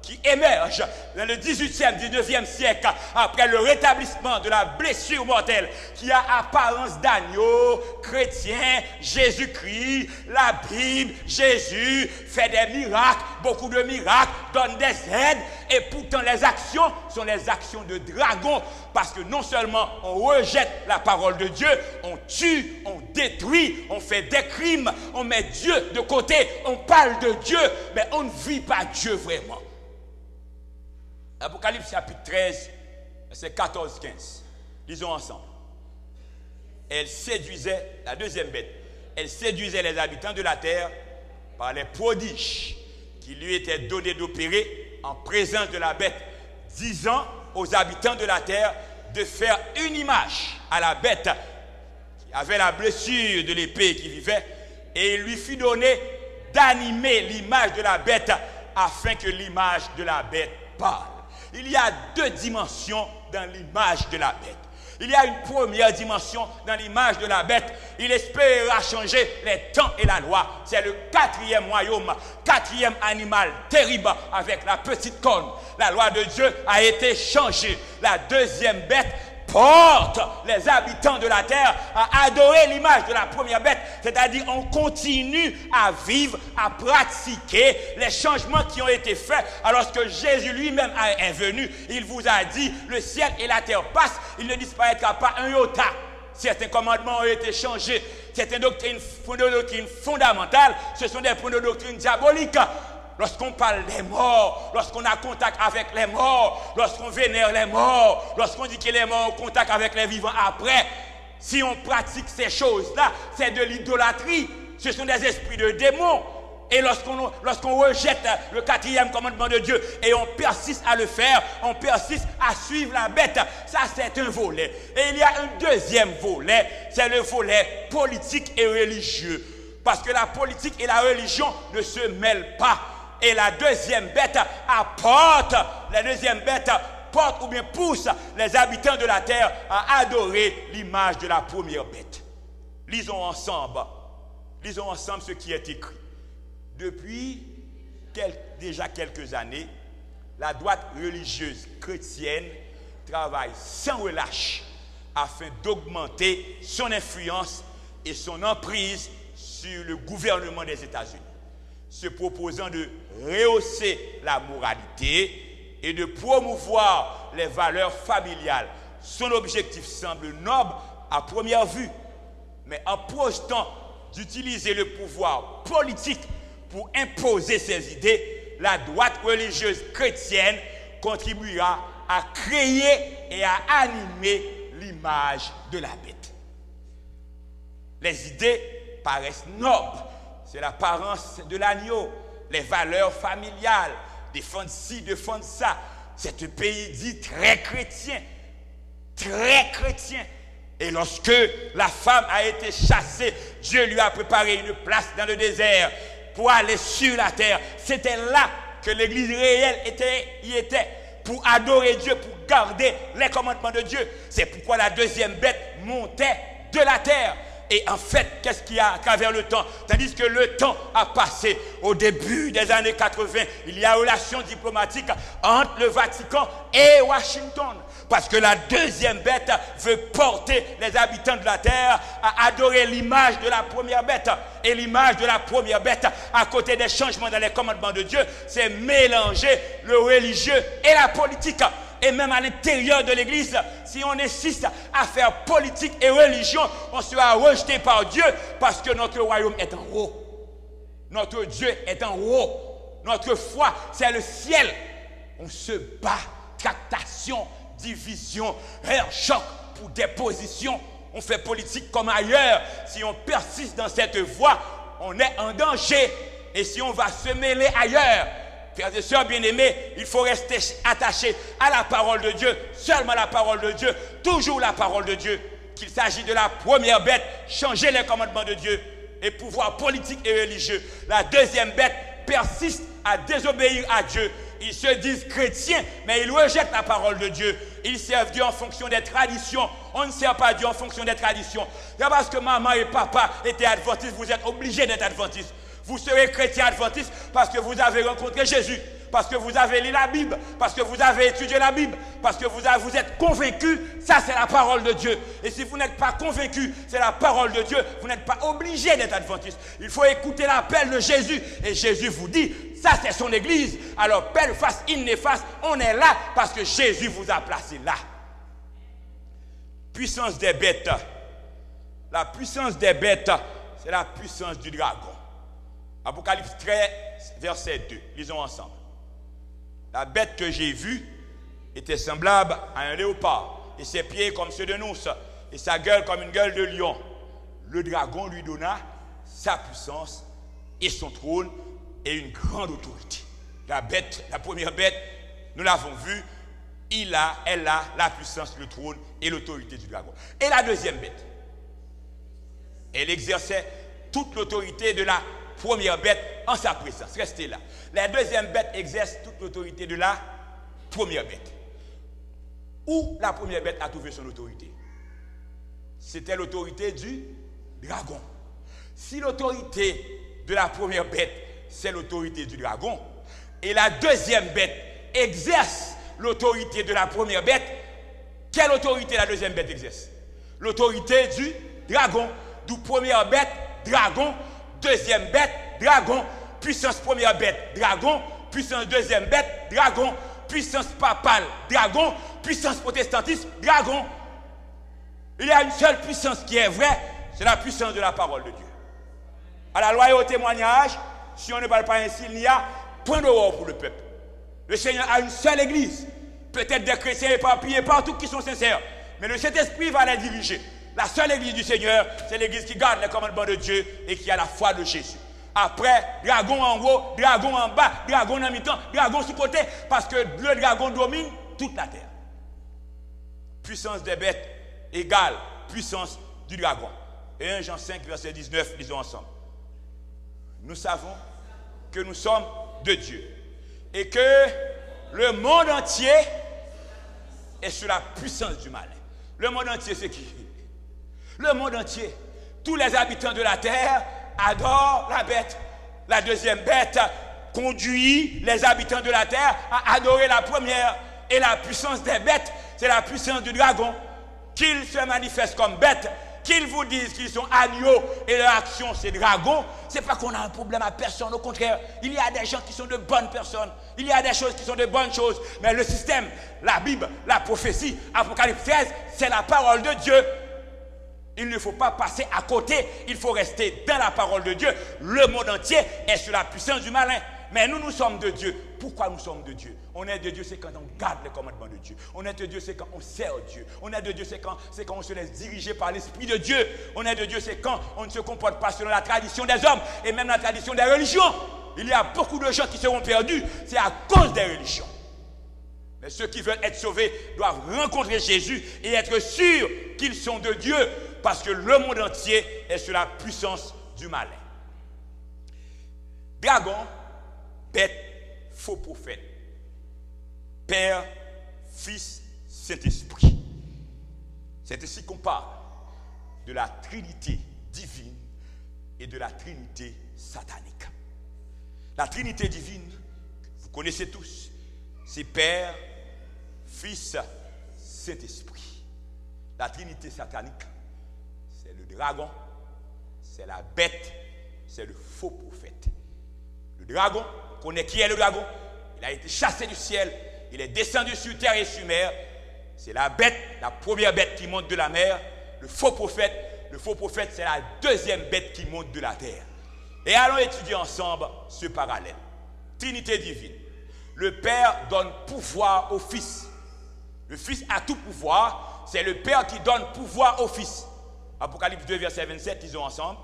Speaker 3: qui émerge dans le 18e, 19e siècle, après le rétablissement de la blessure mortelle, qui a apparence d'agneau, chrétien, Jésus-Christ, la Bible, Jésus fait des miracles, beaucoup de miracles, donne des aides, et pourtant les actions sont les actions de dragon, parce que non seulement on rejette la parole de Dieu, on tue, on détruit, on fait des crimes, on met Dieu de côté, on parle de Dieu, mais on ne vit pas Dieu vraiment. Apocalypse chapitre 13, verset 14-15. Lisons ensemble. Elle séduisait, la deuxième bête, elle séduisait les habitants de la terre par les prodiges qui lui étaient donnés d'opérer en présence de la bête, disant aux habitants de la terre de faire une image à la bête qui avait la blessure de l'épée qui vivait, et il lui fut donné d'animer l'image de la bête afin que l'image de la bête parle. Il y a deux dimensions dans l'image de la bête. Il y a une première dimension dans l'image de la bête. Il espérera changer les temps et la loi. C'est le quatrième royaume, quatrième animal terrible avec la petite corne. La loi de Dieu a été changée. La deuxième bête porte les habitants de la terre à adorer l'image de la première bête. C'est-à-dire on continue à vivre, à pratiquer les changements qui ont été faits. Alors que Jésus lui-même est venu, il vous a dit, le ciel et la terre passent, il ne disparaîtra pas un iota. Certains commandements ont été changés. Certaines doctrines fondamentales, ce sont des doctrines diaboliques. Lorsqu'on parle des morts, lorsqu'on a contact avec les morts, lorsqu'on vénère les morts, lorsqu'on dit que les morts ont contact avec les vivants après, si on pratique ces choses-là, c'est de l'idolâtrie. Ce sont des esprits de démons. Et lorsqu'on rejette le quatrième commandement de Dieu et on persiste à le faire, on persiste à suivre la bête, ça c'est un volet. Et il y a un deuxième volet, c'est le volet politique et religieux. Parce que la politique et la religion ne se mêlent pas. Et la deuxième bête porte ou bien pousse les habitants de la terre à adorer l'image de la première bête. Lisons ensemble ce qui est écrit. Depuis déjà quelques années, la droite religieuse chrétienne travaille sans relâche afin d'augmenter son influence et son emprise sur le gouvernement des États-Unis, se proposant de rehausser la moralité et de promouvoir les valeurs familiales. Son objectif semble noble à première vue, mais en projetant d'utiliser le pouvoir politique pour imposer ses idées, la droite religieuse chrétienne contribuera à créer et à animer l'image de la bête. Les idées paraissent nobles, c'est l'apparence de l'agneau, les valeurs familiales, défendre ci, défendre ça. C'est un pays dit très chrétien. Et lorsque la femme a été chassée, Dieu lui a préparé une place dans le désert pour aller sur la terre. C'était là que l'église réelle y était, pour adorer Dieu, pour garder les commandements de Dieu. C'est pourquoi la deuxième bête montait de la terre. Et en fait, qu'est-ce qu'il y a à travers le temps? Tandis que le temps a passé, au début des années 80, il y a relations diplomatiques entre le Vatican et Washington. Parce que la deuxième bête veut porter les habitants de la terre à adorer l'image de la première bête. Et l'image de la première bête, à côté des changements dans les commandements de Dieu, c'est mélanger le religieux et la politique. Et même à l'intérieur de l'église, si on insiste à faire politique et religion, on sera rejeté par Dieu parce que notre royaume est en haut. Notre Dieu est en haut. Notre foi, c'est le ciel. On se bat, tractation, division, un choc pour des positions. On fait politique comme ailleurs. Si on persiste dans cette voie, on est en danger. Et si on va se mêler ailleurs, frères et sœurs bien-aimés, il faut rester attaché à la parole de Dieu, seulement la parole de Dieu, toujours la parole de Dieu. Qu'il s'agit de la première bête, changer les commandements de Dieu et pouvoir politique et religieux. La deuxième bête persiste à désobéir à Dieu. Ils se disent chrétiens, mais ils rejettent la parole de Dieu. Ils servent Dieu en fonction des traditions. On ne sert pas Dieu en fonction des traditions. C'est parce que maman et papa étaient adventistes, vous êtes obligés d'être adventistes. Vous serez chrétien adventiste parce que vous avez rencontré Jésus, parce que vous avez lu la Bible, parce que vous avez étudié la Bible, parce que vous êtes convaincu. Ça, c'est la parole de Dieu. Et si vous n'êtes pas convaincu, c'est la parole de Dieu, vous n'êtes pas obligé d'être adventiste. Il faut écouter l'appel de Jésus. Et Jésus vous dit, ça, c'est son église. Alors, père face, il néfaste, on est là parce que Jésus vous a placé là. Puissance des bêtes. La puissance des bêtes, c'est la puissance du dragon. Apocalypse 13, verset 2. Lisons ensemble. La bête que j'ai vue était semblable à un léopard, et ses pieds comme ceux de nous, et sa gueule comme une gueule de lion. Le dragon lui donna sa puissance et son trône et une grande autorité. La bête, la première bête, nous l'avons vue, elle a la puissance, le trône et l'autorité du dragon. Et la deuxième bête, elle exerçait toute l'autorité de la première bête en sa présence. Restez là. La deuxième bête exerce toute l'autorité de la première bête. Où la première bête a trouvé son autorité? C'était l'autorité du dragon. Si l'autorité de la première bête, c'est l'autorité du dragon, et la deuxième bête exerce l'autorité de la première bête, quelle autorité la deuxième bête exerce? L'autorité du dragon. D'où première bête, dragon, deuxième bête, dragon, puissance première bête, dragon, puissance deuxième bête, dragon, puissance papale, dragon, puissance protestantiste, dragon. Il y a une seule puissance qui est vraie, c'est la puissance de la parole de Dieu. À la loi et au témoignage, si on ne parle pas ainsi, il y a point d'horreur pour le peuple. Le Seigneur a une seule église, peut-être des chrétiens éparpillés partout qui sont sincères, mais le Saint-Esprit va les diriger. La seule église du Seigneur, c'est l'église qui garde les commandements de Dieu et qui a la foi de Jésus. Après, dragon en haut, dragon en bas, dragon en mi-temps, dragon sous côté, parce que le dragon domine toute la terre. Puissance des bêtes égale puissance du dragon. Et 1 Jean 5, verset 19, lisons ensemble. Nous savons que nous sommes de Dieu et que le monde entier est sous la puissance du malin. Le monde entier, c'est qui? Le monde entier, tous les habitants de la terre adorent la bête. La deuxième bête conduit les habitants de la terre à adorer la première. Et la puissance des bêtes, c'est la puissance du dragon. Qu'ils se manifestent comme bêtes, qu'ils vous disent qu'ils sont agneaux et leur action c'est dragon, c'est pas qu'on a un problème à personne, au contraire, il y a des gens qui sont de bonnes personnes, il y a des choses qui sont de bonnes choses, mais le système, la Bible, la prophétie, Apocalypse 13, c'est la parole de Dieu. Il ne faut pas passer à côté, il faut rester dans la parole de Dieu. Le monde entier est sous la puissance du malin. Mais nous sommes de Dieu. Pourquoi nous sommes de Dieu? On est de Dieu, c'est quand on garde les commandements de Dieu. On est de Dieu, c'est quand on sert Dieu. On est de Dieu, c'est quand on se laisse diriger par l'Esprit de Dieu. On est de Dieu, c'est quand on ne se comporte pas selon la tradition des hommes et même la tradition des religions. Il y a beaucoup de gens qui seront perdus, c'est à cause des religions. Mais ceux qui veulent être sauvés doivent rencontrer Jésus et être sûrs qu'ils sont de Dieu, parce que le monde entier est sous la puissance du malin. Dragon, bête, faux prophète, Père, Fils, Saint-Esprit. C'est ainsi qu'on parle de la Trinité divine et de la Trinité satanique. La Trinité divine, vous connaissez tous, c'est Père, Fils, Saint-Esprit. La Trinité satanique, c'est le dragon, c'est la bête, c'est le faux prophète. Le dragon, on connaît qui est le dragon. Il a été chassé du ciel, il est descendu sur terre et sur mer. C'est la bête, la première bête qui monte de la mer. Le faux prophète, c'est la deuxième bête qui monte de la terre. Et allons étudier ensemble ce parallèle. Trinité divine. Le Père donne pouvoir au Fils. Le Fils a tout pouvoir. C'est le Père qui donne pouvoir au Fils. Apocalypse 2, verset 27, lisons ensemble.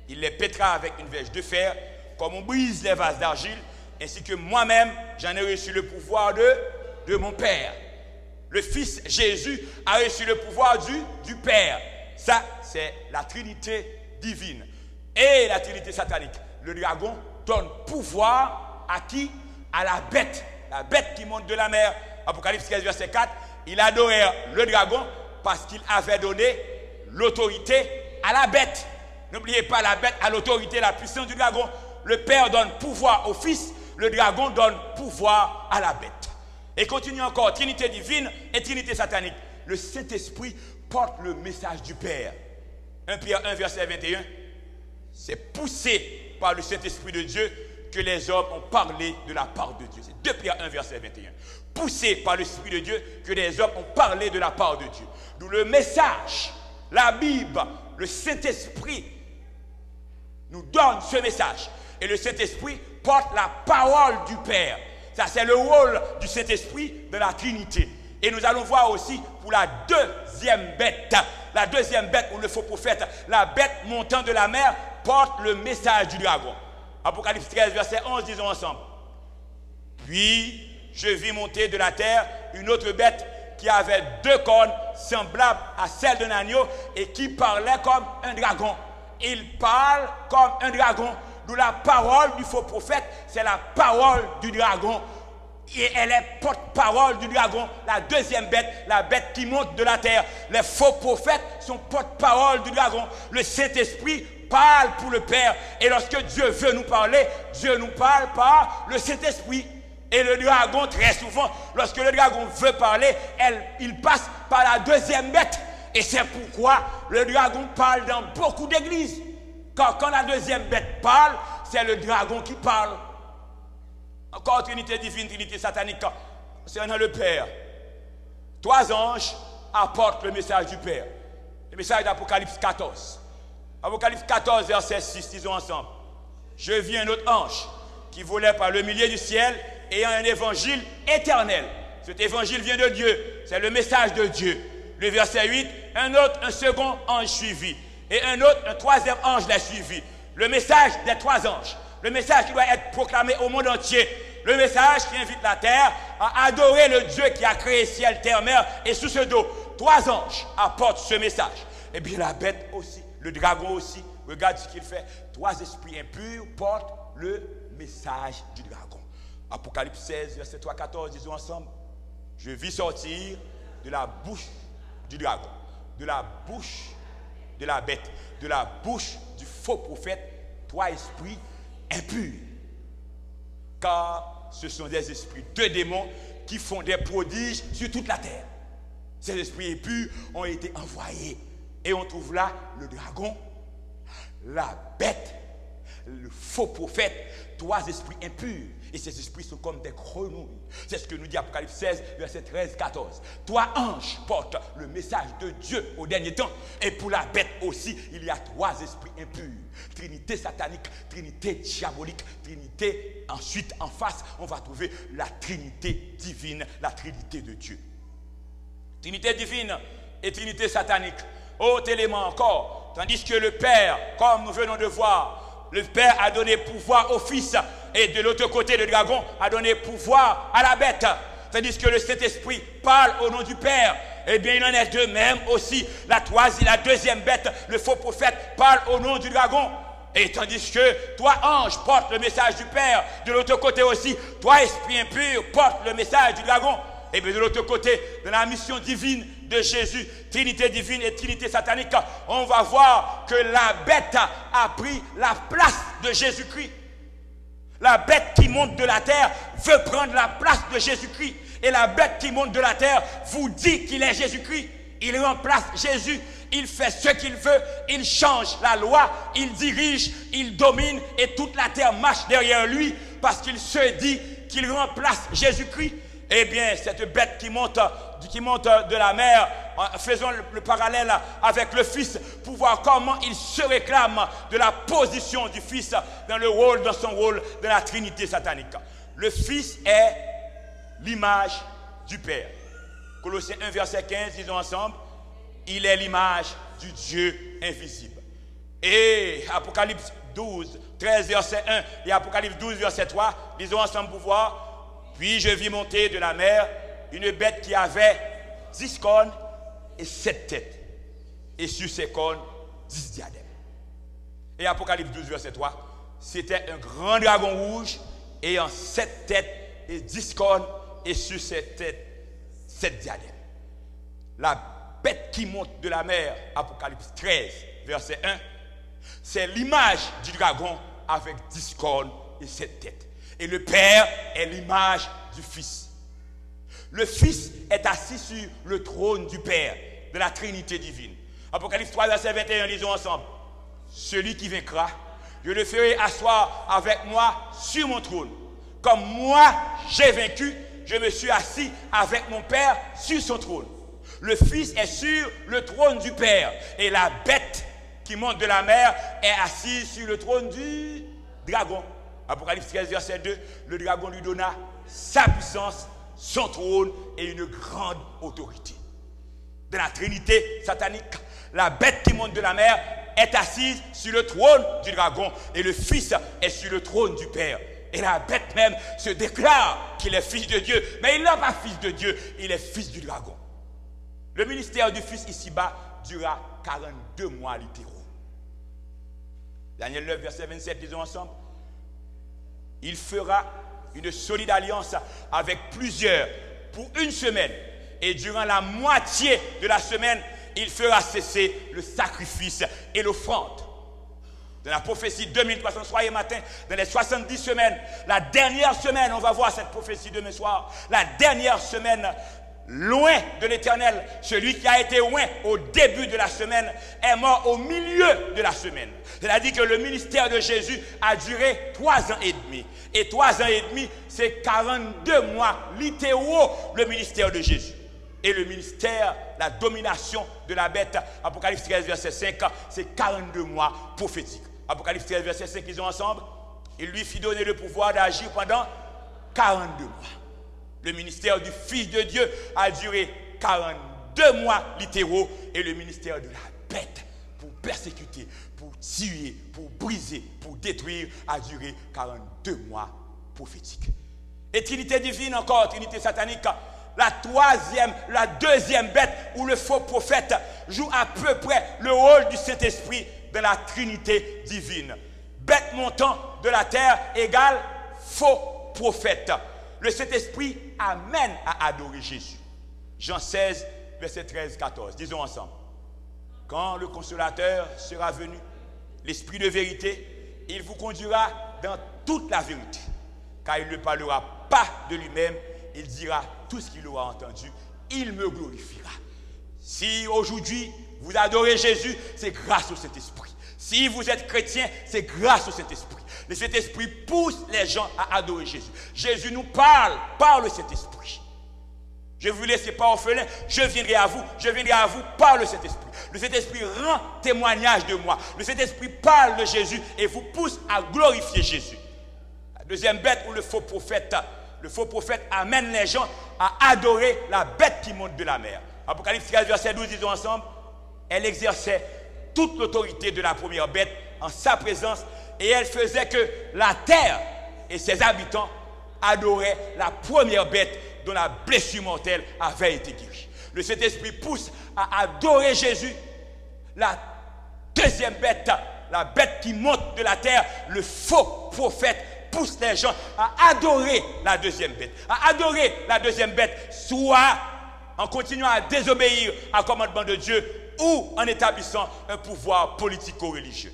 Speaker 3: Il les pètera avec une verge de fer, comme on brise les vases d'argile, ainsi que moi-même, j'en ai reçu le pouvoir de mon Père. Le Fils Jésus a reçu le pouvoir du Père. Ça, c'est la Trinité divine. Et la Trinité satanique. Le dragon donne pouvoir à qui? À la bête qui monte de la mer. Apocalypse 15, verset 4, il adorait le dragon parce qu'il avait donné l'autorité à la bête. N'oubliez pas, la bête a l'autorité, la puissance du dragon. Le Père donne pouvoir au Fils, le dragon donne pouvoir à la bête. Et continue encore, Trinité divine et Trinité satanique. Le Saint-Esprit porte le message du Père. 1 Pierre 1, verset 21, c'est poussé par le Saint-Esprit de Dieu que les hommes ont parlé de la part de Dieu. C'est 2 Pierre 1, verset 21. Poussé par l'Esprit de Dieu que les hommes ont parlé de la part de Dieu. D'où le message, la Bible, le Saint-Esprit nous donne ce message. Et le Saint-Esprit porte la parole du Père. Ça, c'est le rôle du Saint-Esprit de la Trinité. Et nous allons voir aussi pour la deuxième bête. La deuxième bête ou le faux prophète, la bête montant de la mer porte le message du dragon. Apocalypse 13, verset 11, disons ensemble. Puis, je vis monter de la terre une autre bête qui avait 2 cornes semblables à celles d'un agneau et qui parlait comme un dragon. Il parle comme un dragon. D'où la parole du faux prophète, c'est la parole du dragon. Et elle est porte-parole du dragon, la deuxième bête, la bête qui monte de la terre. Les faux prophètes sont porte-parole du dragon. Le Saint-Esprit parle pour le Père. Et lorsque Dieu veut nous parler, Dieu nous parle par le Saint-Esprit. Et le dragon, très souvent, lorsque le dragon veut parler, il passe par la deuxième bête. Et c'est pourquoi le dragon parle dans beaucoup d'églises. Car quand la deuxième bête parle, c'est le dragon qui parle. Encore Trinité divine, Trinité satanique, concernant le Père. 3 anges apportent le message du Père. Le message d'Apocalypse 14. Apocalypse 14, verset 6, disons ensemble. Je vis un autre ange qui volait par le milieu du ciel ayant un évangile éternel. Cet évangile vient de Dieu. C'est le message de Dieu. Le verset 8, un second ange suivi. Et un troisième ange l'a suivi. Le message des 3 anges. Le message qui doit être proclamé au monde entier. Le message qui invite la terre à adorer le Dieu qui a créé ciel, terre, mer et sous ce dos. 3 anges apportent ce message. Et bien la bête aussi, le dragon aussi. Regarde ce qu'il fait. 3 esprits impurs portent le message du dragon. Apocalypse 16, verset 3-14, disons ensemble. Je vis sortir de la bouche du dragon, de la bouche de la bête, de la bouche du faux prophète, 3 esprits impurs. Car ce sont des esprits de démons qui font des prodiges sur toute la terre. Ces esprits impurs ont été envoyés. Et on trouve là le dragon, la bête, le faux prophète, 3 esprits impurs. Et ces esprits sont comme des grenouilles. C'est ce que nous dit Apocalypse 16, verset 13-14. 3 anges portent le message de Dieu au dernier temps. Et pour la bête aussi, il y a 3 esprits impurs. Trinité satanique, Trinité diabolique, Trinité. Ensuite, en face, on va trouver la Trinité divine, la Trinité de Dieu. Trinité divine et Trinité satanique. Autre élément encore. Tandis que le Père, comme nous venons de voir, le Père a donné pouvoir au Fils. Et de l'autre côté, le dragon a donné pouvoir à la bête. Tandis que le Saint-Esprit parle au nom du Père. Eh bien, il en est de même aussi. La deuxième bête, le faux prophète, parle au nom du dragon. Et tandis que 3 anges portent le message du Père. De l'autre côté aussi, 3 esprits impurs portent le message du dragon. Et bien de l'autre côté, dans la mission divine de Jésus, Trinité divine et Trinité satanique, on va voir que la bête a pris la place de Jésus-Christ. La bête qui monte de la terre veut prendre la place de Jésus-Christ. Et la bête qui monte de la terre vous dit qu'il est Jésus-Christ. Il remplace Jésus. Il fait ce qu'il veut. Il change la loi. Il dirige. Il domine. Et toute la terre marche derrière lui parce qu'il se dit qu'il remplace Jésus-Christ. Eh bien, cette bête qui monte de la mer, faisons le parallèle avec le Fils pour voir comment il se réclame de la position du Fils dans son rôle de la Trinité satanique. Le Fils est l'image du Père. Colossiens 1, verset 15, disons ensemble, il est l'image du Dieu invisible. Et Apocalypse 12, 13, verset 1 et Apocalypse 12, verset 3, disons ensemble pour voir. Puis je vis monter de la mer une bête qui avait 10 cornes et 7 têtes. Et sur ces cornes, 10 diadèmes. Et Apocalypse 12, verset 3, c'était un grand dragon rouge ayant 7 têtes et 10 cornes et sur ses têtes, 7 diadèmes. La bête qui monte de la mer, Apocalypse 13, verset 1, c'est l'image du dragon avec 10 cornes et 7 têtes. Et le Père est l'image du Fils. Le Fils est assis sur le trône du Père, de la Trinité divine. Apocalypse 3, verset 21, lisons ensemble. Celui qui vaincra, je le ferai asseoir avec moi sur mon trône. Comme moi, j'ai vaincu, je me suis assis avec mon Père sur son trône. Le Fils est sur le trône du Père. Et la bête qui monte de la mer est assise sur le trône du dragon. Apocalypse 13, verset 2, le dragon lui donna sa puissance, son trône et une grande autorité. De la Trinité satanique, la bête qui monte de la mer est assise sur le trône du dragon et le Fils est sur le trône du Père. Et la bête même se déclare qu'il est fils de Dieu, mais il n'est pas fils de Dieu, il est fils du dragon. Le ministère du Fils ici-bas durera 42 mois littéraux. Daniel 9, verset 27, disons ensemble. Il fera une solide alliance avec plusieurs pour une semaine. Et durant la moitié de la semaine, il fera cesser le sacrifice et l'offrande. Dans la prophétie 2300 soir et matin, dans les 70 semaines, la dernière semaine, on va voir cette prophétie demain soir, la dernière semaine, loin de l'Éternel, celui qui a été loin au début de la semaine est mort au milieu de la semaine. C'est-à-dire que le ministère de Jésus a duré 3 ans et demi. Et 3 ans et demi, c'est 42 mois littéraux, le ministère de Jésus. Et le ministère, la domination de la bête, Apocalypse 13, verset 5, c'est 42 mois prophétiques. Apocalypse 13, verset 5, ils ont ensemble. Il lui fit donner le pouvoir d'agir pendant 42 mois. Le ministère du Fils de Dieu a duré 42 mois littéraux. Et le ministère de la bête, pour persécuter, pour tuer, pour briser, pour détruire, a duré 42 mois prophétiques. Et Trinité divine encore, Trinité satanique, la deuxième bête où le faux prophète joue à peu près le rôle du Saint-Esprit dans la Trinité divine. Bête montant de la terre égale faux prophète. Le Saint-Esprit amène à adorer Jésus. Jean 16, verset 13-14. Disons ensemble. Quand le Consolateur sera venu, l'Esprit de vérité, il vous conduira dans toute la vérité. Car il ne parlera pas de lui-même, il dira tout ce qu'il aura entendu, il me glorifiera. Si aujourd'hui vous adorez Jésus, c'est grâce au Saint-Esprit. Si vous êtes chrétien, c'est grâce au Saint-Esprit. Le Saint-Esprit pousse les gens à adorer Jésus. Jésus nous parle par le Saint-Esprit. Je ne vous laisserai pas orphelin, je viendrai à vous par le Saint-Esprit. Le Saint-Esprit rend témoignage de moi. Le Saint-Esprit parle de Jésus et vous pousse à glorifier Jésus. La deuxième bête où le faux prophète amène les gens à adorer la bête qui monte de la mer. Apocalypse 13, verset 12, disons ensemble. Elle exerçait toute l'autorité de la première bête en sa présence et elle faisait que la terre et ses habitants adoraient la première bête dont la blessure mortelle avait été guérie. Le Saint-Esprit pousse à adorer Jésus. La deuxième bête, la bête qui monte de la terre, le faux prophète, pousse les gens à adorer la deuxième bête. À adorer la deuxième bête, soit en continuant à désobéir au commandement de Dieu ou en établissant un pouvoir politico-religieux.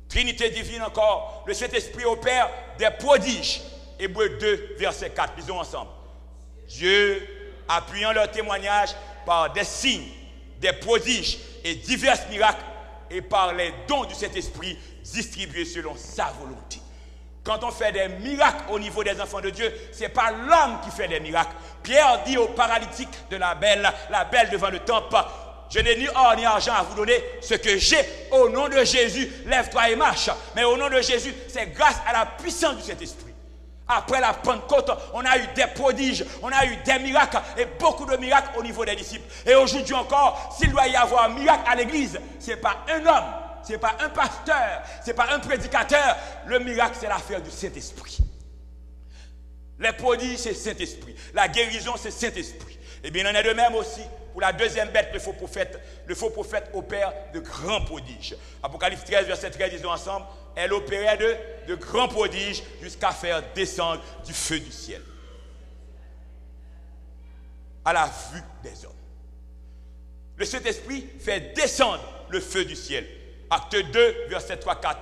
Speaker 3: Trinité divine encore, le Saint-Esprit opère des prodiges. Hébreux 2, verset 4, lisons ensemble. Dieu, appuyant leur témoignage par des signes, des prodiges et divers miracles, et par les dons du Saint-Esprit distribués selon sa volonté. Quand on fait des miracles au niveau des enfants de Dieu, ce n'est pas l'homme qui fait des miracles. Pierre dit au paralytique de la belle devant le temple, je n'ai ni or ni argent à vous donner, ce que j'ai au nom de Jésus, lève-toi et marche. Mais au nom de Jésus, c'est grâce à la puissance du Saint-Esprit. Après la Pentecôte, on a eu des prodiges, on a eu des miracles et beaucoup de miracles au niveau des disciples. Et aujourd'hui encore, s'il doit y avoir un miracle à l'église, ce n'est pas un homme, ce n'est pas un pasteur, ce n'est pas un prédicateur. Le miracle, c'est l'affaire du Saint-Esprit. Les prodiges, c'est Saint-Esprit. La guérison, c'est Saint-Esprit. Et bien, il en est de même aussi pour la deuxième bête, le faux prophète. Le faux prophète opère de grands prodiges. Apocalypse 13, verset 13, disons ensemble. Elle opérait de grands prodiges jusqu'à faire descendre du feu du ciel à la vue des hommes. Le Saint-Esprit fait descendre le feu du ciel. Acte 2, verset 3-4.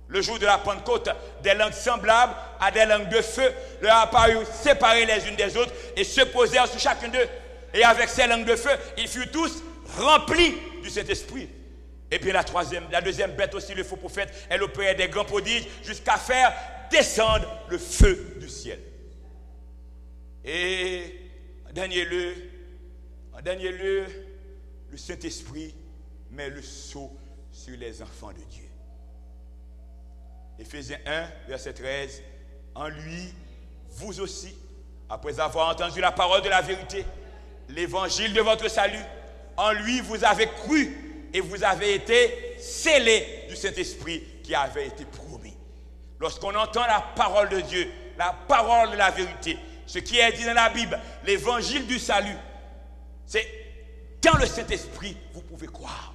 Speaker 3: Le jour de la Pentecôte, des langues semblables à des langues de feu leur apparurent séparées les unes des autres et se posèrent sur chacune d'eux. Et avec ces langues de feu, ils furent tous remplis du Saint-Esprit. Et puis la deuxième bête aussi, le faux prophète, elle opérait des grands prodiges jusqu'à faire descendre le feu du ciel. Et en dernier lieu, le Saint-Esprit met le sceau sur les enfants de Dieu. Éphésiens 1, verset 13. En lui, vous aussi, après avoir entendu la parole de la vérité, l'évangile de votre salut, en lui vous avez cru et vous avez été scellés du Saint-Esprit qui avait été promis. Lorsqu'on entend la parole de Dieu, la parole de la vérité, ce qui est dit dans la Bible, l'évangile du salut, c'est dans le Saint-Esprit vous pouvez croire.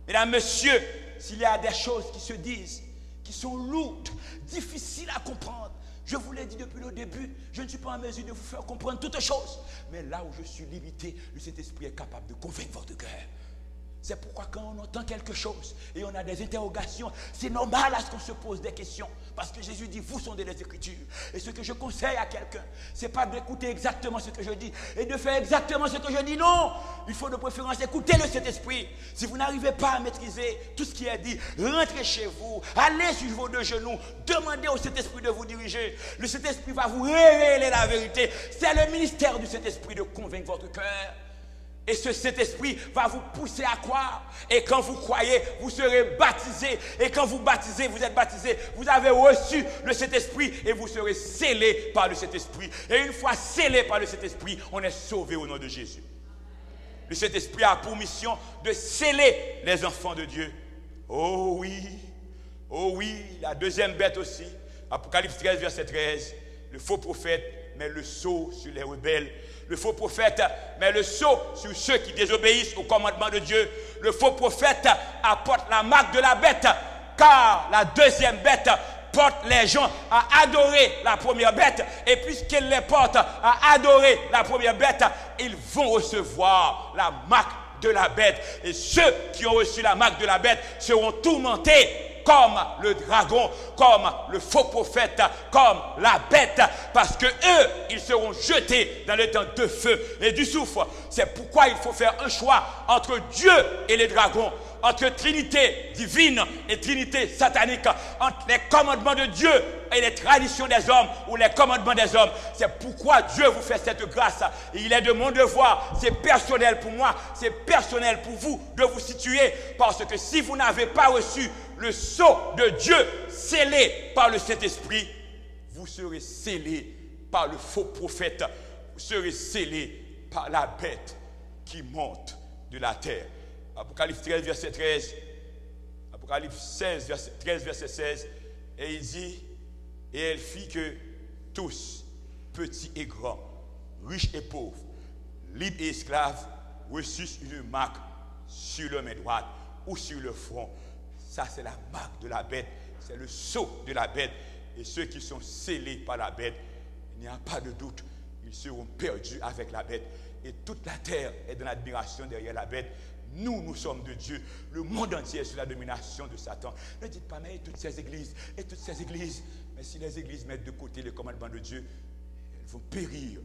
Speaker 3: Mesdames, messieurs, s'il y a des choses qui se disent, qui sont lourdes, difficiles à comprendre, Je vous l'ai dit depuis le début, je ne suis pas en mesure de vous faire comprendre toutes choses. Mais là où je suis limité, le Saint-Esprit est capable de convaincre votre cœur. C'est pourquoi quand on entend quelque chose et on a des interrogations, c'est normal à ce qu'on se pose des questions. Parce que Jésus dit, vous sondez les Écritures. Et ce que je conseille à quelqu'un, ce n'est pas d'écouter exactement ce que je dis et de faire exactement ce que je dis. Non, il faut de préférence écouter le Saint-Esprit. Si vous n'arrivez pas à maîtriser tout ce qui est dit, rentrez chez vous, allez sur vos deux genoux, demandez au Saint-Esprit de vous diriger. Le Saint-Esprit va vous révéler la vérité. C'est le ministère du Saint-Esprit de convaincre votre cœur. Et ce Saint-Esprit va vous pousser à croire. Et quand vous croyez, vous serez baptisés. Et quand vous baptisez, vous êtes baptisés. Vous avez reçu le Saint-Esprit et vous serez scellés par le Saint-Esprit. Et une fois scellés par le Saint-Esprit, on est sauvés au nom de Jésus. Le Saint-Esprit a pour mission de sceller les enfants de Dieu. Oh oui, la deuxième bête aussi. Apocalypse 13, verset 13. Le faux prophète met le sceau sur les rebelles. Le faux prophète met le sceau sur ceux qui désobéissent au commandement de Dieu. Le faux prophète apporte la marque de la bête, car la deuxième bête porte les gens à adorer la première bête. Et puisqu'elle les porte à adorer la première bête, ils vont recevoir la marque de la bête. Et ceux qui ont reçu la marque de la bête seront tourmentés comme le dragon, comme le faux prophète, comme la bête, parce que eux, ils seront jetés dans le temps de feu et du soufre. C'est pourquoi il faut faire un choix entre Dieu et les dragons, entre Trinité divine et Trinité satanique, entre les commandements de Dieu et les traditions des hommes ou les commandements des hommes. C'est pourquoi Dieu vous fait cette grâce. Et il est de mon devoir, c'est personnel pour moi, c'est personnel pour vous de vous situer, parce que si vous n'avez pas reçu le sceau de Dieu scellé par le Saint-Esprit, vous serez scellé par le faux prophète, vous serez scellé par la bête qui monte de la terre. Apocalypse 13, verset 13, Apocalypse 16, verset 13, verset 16, et il dit, et elle fit que tous, petits et grands, riches et pauvres, libres et esclaves, reçussent une marque sur leur main droite ou sur le front. Ça, c'est la marque de la bête, c'est le sceau de la bête. Et ceux qui sont scellés par la bête, il n'y a pas de doute, ils seront perdus avec la bête. Et toute la terre est dans l'admiration derrière la bête. Nous sommes de Dieu. Le monde entier est sous la domination de Satan. Ne dites pas, mais toutes ces églises, mais si les églises mettent de côté les commandements de Dieu, elles vont périr.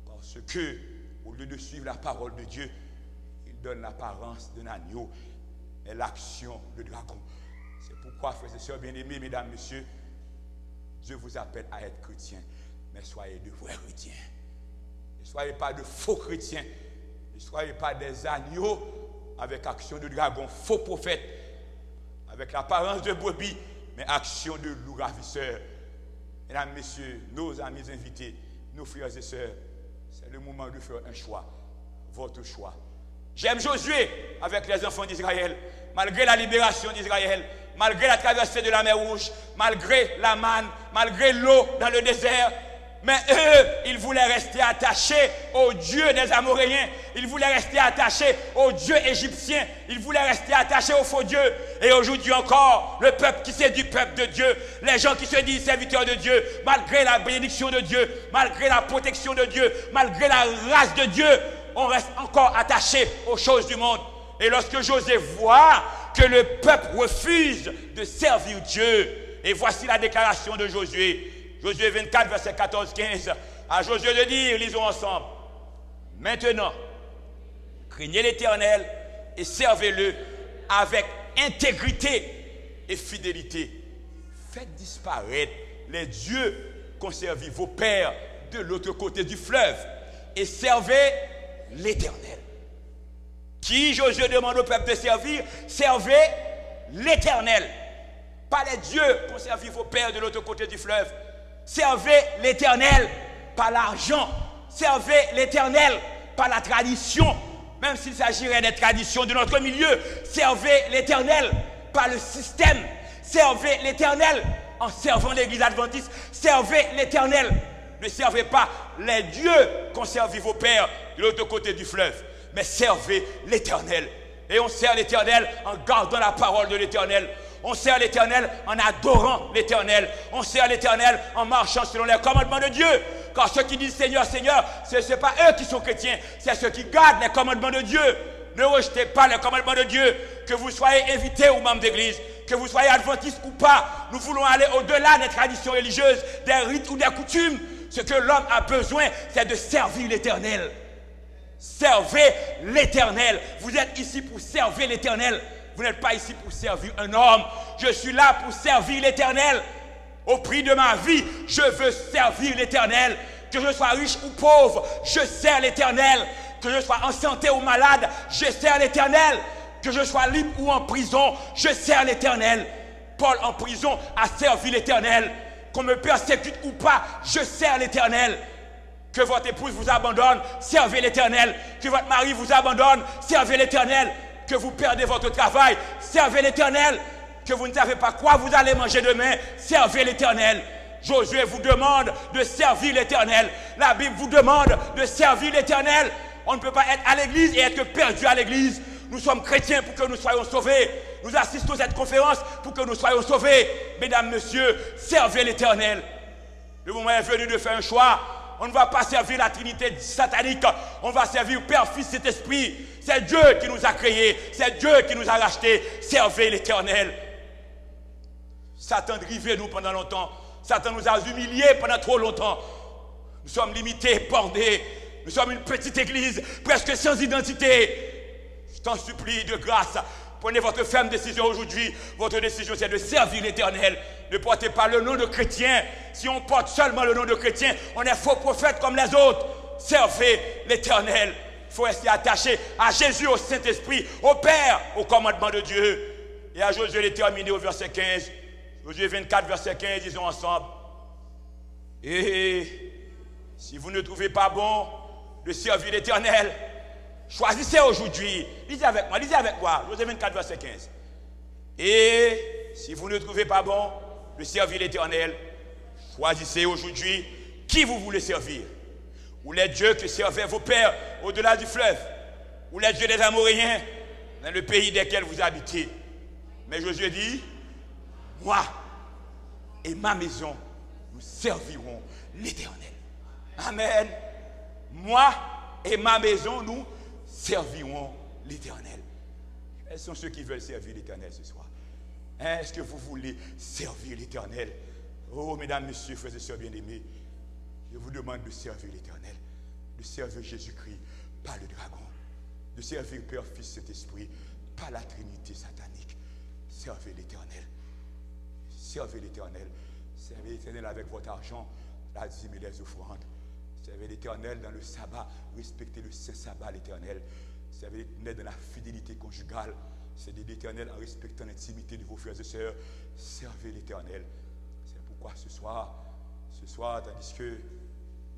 Speaker 3: Parce que, au lieu de suivre la parole de Dieu, ils donnent l'apparence d'un agneau et l'action de dragon. C'est pourquoi, frères et sœurs bien-aimés, mesdames, messieurs, Dieu vous appelle à être chrétien, mais soyez de vrais chrétiens. Ne soyez pas de faux chrétiens. Ne soyez pas des agneaux avec action de dragon, faux prophète, avec l'apparence de brebis, mais action de loup ravisseur. Mesdames, messieurs, nos amis invités, nos frères et sœurs, c'est le moment de faire un choix, votre choix. J'aime Josué avec les enfants d'Israël, malgré la libération d'Israël, malgré la traversée de la mer Rouge, malgré la manne, malgré l'eau dans le désert. Mais eux, ils voulaient rester attachés au Dieu des Amoréens. Ils voulaient rester attachés au Dieu égyptien. Ils voulaient rester attachés au faux Dieu. Et aujourd'hui encore, le peuple qui séduit peuple de Dieu, les gens qui se disent serviteurs de Dieu, malgré la bénédiction de Dieu, malgré la protection de Dieu, malgré la grâce de Dieu, on reste encore attaché aux choses du monde. Et lorsque Josué voit que le peuple refuse de servir Dieu, et voici la déclaration de Josué. Josué 24, verset 14-15. À Josué de dire, lisons ensemble. Maintenant, craignez l'Éternel et servez-le avec intégrité et fidélité. Faites disparaître les dieux qu'ont servi vos pères de l'autre côté du fleuve et servez l'Éternel. Qui Josué demande au peuple de servir? Servez l'Éternel. Pas les dieux qu'ont servi vos pères de l'autre côté du fleuve. Servez l'Éternel par l'argent. Servez l'Éternel par la tradition. Même s'il s'agirait des traditions de notre milieu. Servez l'Éternel par le système. Servez l'Éternel en servant l'Église adventiste. Servez l'Éternel. Ne servez pas les dieux qu'ont servi vos pères de l'autre côté du fleuve. Mais servez l'Éternel. Et on sert l'Éternel en gardant la parole de l'Éternel. On sert l'Éternel en adorant l'Éternel. On sert l'Éternel en marchant selon les commandements de Dieu. Car ceux qui disent Seigneur, Seigneur, ce n'est pas eux qui sont chrétiens, c'est ceux qui gardent les commandements de Dieu. Ne rejetez pas les commandements de Dieu, que vous soyez invités ou membres d'église, que vous soyez adventistes ou pas. Nous voulons aller au-delà des traditions religieuses, des rites ou des coutumes. Ce que l'homme a besoin, c'est de servir l'Éternel. Servez l'Éternel. Vous êtes ici pour servir l'Éternel. Vous n'êtes pas ici pour servir un homme. Je suis là pour servir l'Éternel. Au prix de ma vie, je veux servir l'Éternel. Que je sois riche ou pauvre, je sers l'Éternel. Que je sois en santé ou malade, je sers l'Éternel. Que je sois libre ou en prison, je sers l'Éternel. Paul en prison a servi l'Éternel. Qu'on me persécute ou pas, je sers l'Éternel. Que votre épouse vous abandonne, servez l'Éternel. Que votre mari vous abandonne, servez l'Éternel. Que vous perdez votre travail, servez l'Éternel. Que vous ne savez pas quoi vous allez manger demain, servez l'Éternel. Josué vous demande de servir l'Éternel. La Bible vous demande de servir l'Éternel. On ne peut pas être à l'église et être perdu à l'église. Nous sommes chrétiens pour que nous soyons sauvés. Nous assistons à cette conférence pour que nous soyons sauvés. Mesdames, messieurs, servez l'Éternel. Le moment est venu de faire un choix. On ne va pas servir la Trinité satanique. On va servir Père, Fils, Saint-Esprit. C'est Dieu qui nous a créés. C'est Dieu qui nous a rachetés. Servez l'Éternel. Satan drivait nous pendant longtemps. Satan nous a humiliés pendant trop longtemps. Nous sommes limités, bordés. Nous sommes une petite église, presque sans identité. Je t'en supplie de grâce. Prenez votre ferme décision aujourd'hui. Votre décision, c'est de servir l'Éternel. Ne portez pas le nom de chrétien. Si on porte seulement le nom de chrétien, on est faux prophète comme les autres. Servez l'Éternel. Il faut rester attaché à Jésus, au Saint-Esprit, au Père, au commandement de Dieu. Et à Josué, il est terminé au verset 15. Josué 24, verset 15, disons ensemble. Et si vous ne trouvez pas bon de servir l'Éternel, choisissez aujourd'hui. Lisez avec moi. Josué 24, verset 15. Et si vous ne trouvez pas bon de servir l'Éternel, choisissez aujourd'hui qui vous voulez servir. Ou les dieux que servaient vos pères au-delà du fleuve, ou les dieux des Amoréens dans le pays desquels vous habitez. Mais Josué dit, moi et ma maison, nous servirons l'Éternel. Amen. Moi et ma maison, nous servirons l'Éternel. Quels sont ceux qui veulent servir l'Éternel ce soir? Est-ce que vous voulez servir l'Éternel? Oh, mesdames, messieurs, frères et sœurs bien-aimés, je vous demande de servir l'Éternel, de servir Jésus-Christ, pas le dragon, de servir Père, Fils, Saint-Esprit, pas la Trinité satanique. Servez l'Éternel. Servez l'Éternel. Servez l'Éternel avec votre argent, la dîme et les offrandes. Servez l'Éternel dans le sabbat. Respectez le saint sabbat, l'Éternel. Servez l'Éternel dans la fidélité conjugale. Servez l'Éternel en respectant l'intimité de vos frères et sœurs. Servez l'Éternel. C'est pourquoi ce soir, tandis que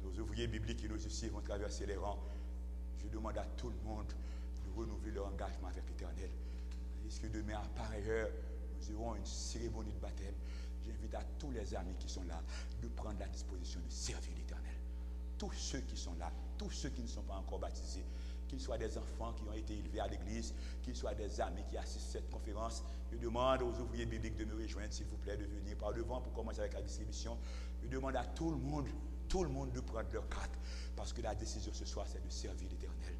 Speaker 3: nos ouvriers bibliques et nos huissiers vont traverser les rangs, je demande à tout le monde de renouveler leur engagement avec l'Éternel. Tandis que demain, à pareille heure, nous aurons une cérémonie de baptême. J'invite à tous les amis qui sont là de prendre la disposition de servir l'Éternel. Tous ceux qui sont là, tous ceux qui ne sont pas encore baptisés, qu'ils soient des enfants qui ont été élevés à l'église, qu'ils soient des amis qui assistent à cette conférence, je demande aux ouvriers bibliques de me rejoindre, s'il vous plaît, de venir par devant pour commencer avec la distribution. Je demande à tout le monde de prendre leur carte, parce que la décision ce soir, c'est de servir l'Éternel.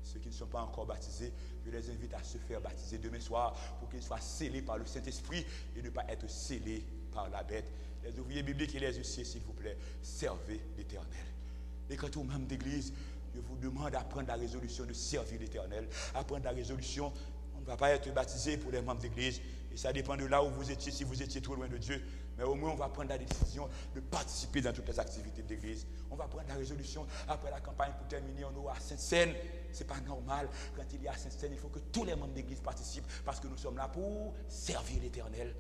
Speaker 3: Ceux qui ne sont pas encore baptisés, je les invite à se faire baptiser demain soir pour qu'ils soient scellés par le Saint-Esprit et ne pas être scellés par la bête. Les ouvriers bibliques et les huissiers, s'il vous plaît, servez l'Éternel. Et quant aux membres d'église, je vous demande à prendre la résolution de servir l'Éternel, à prendre la résolution. On ne va pas être baptisé pour les membres d'église, et ça dépend de là où vous étiez, si vous étiez trop loin de Dieu. Mais au moins, on va prendre la décision de participer dans toutes les activités de l'église. On va prendre la résolution, après la campagne pour terminer, on aura Sainte-Seine. Ce n'est pas normal. Quand il y a Sainte-Seine, il faut que tous les membres d'église participent, parce que nous sommes là pour servir l'Éternel.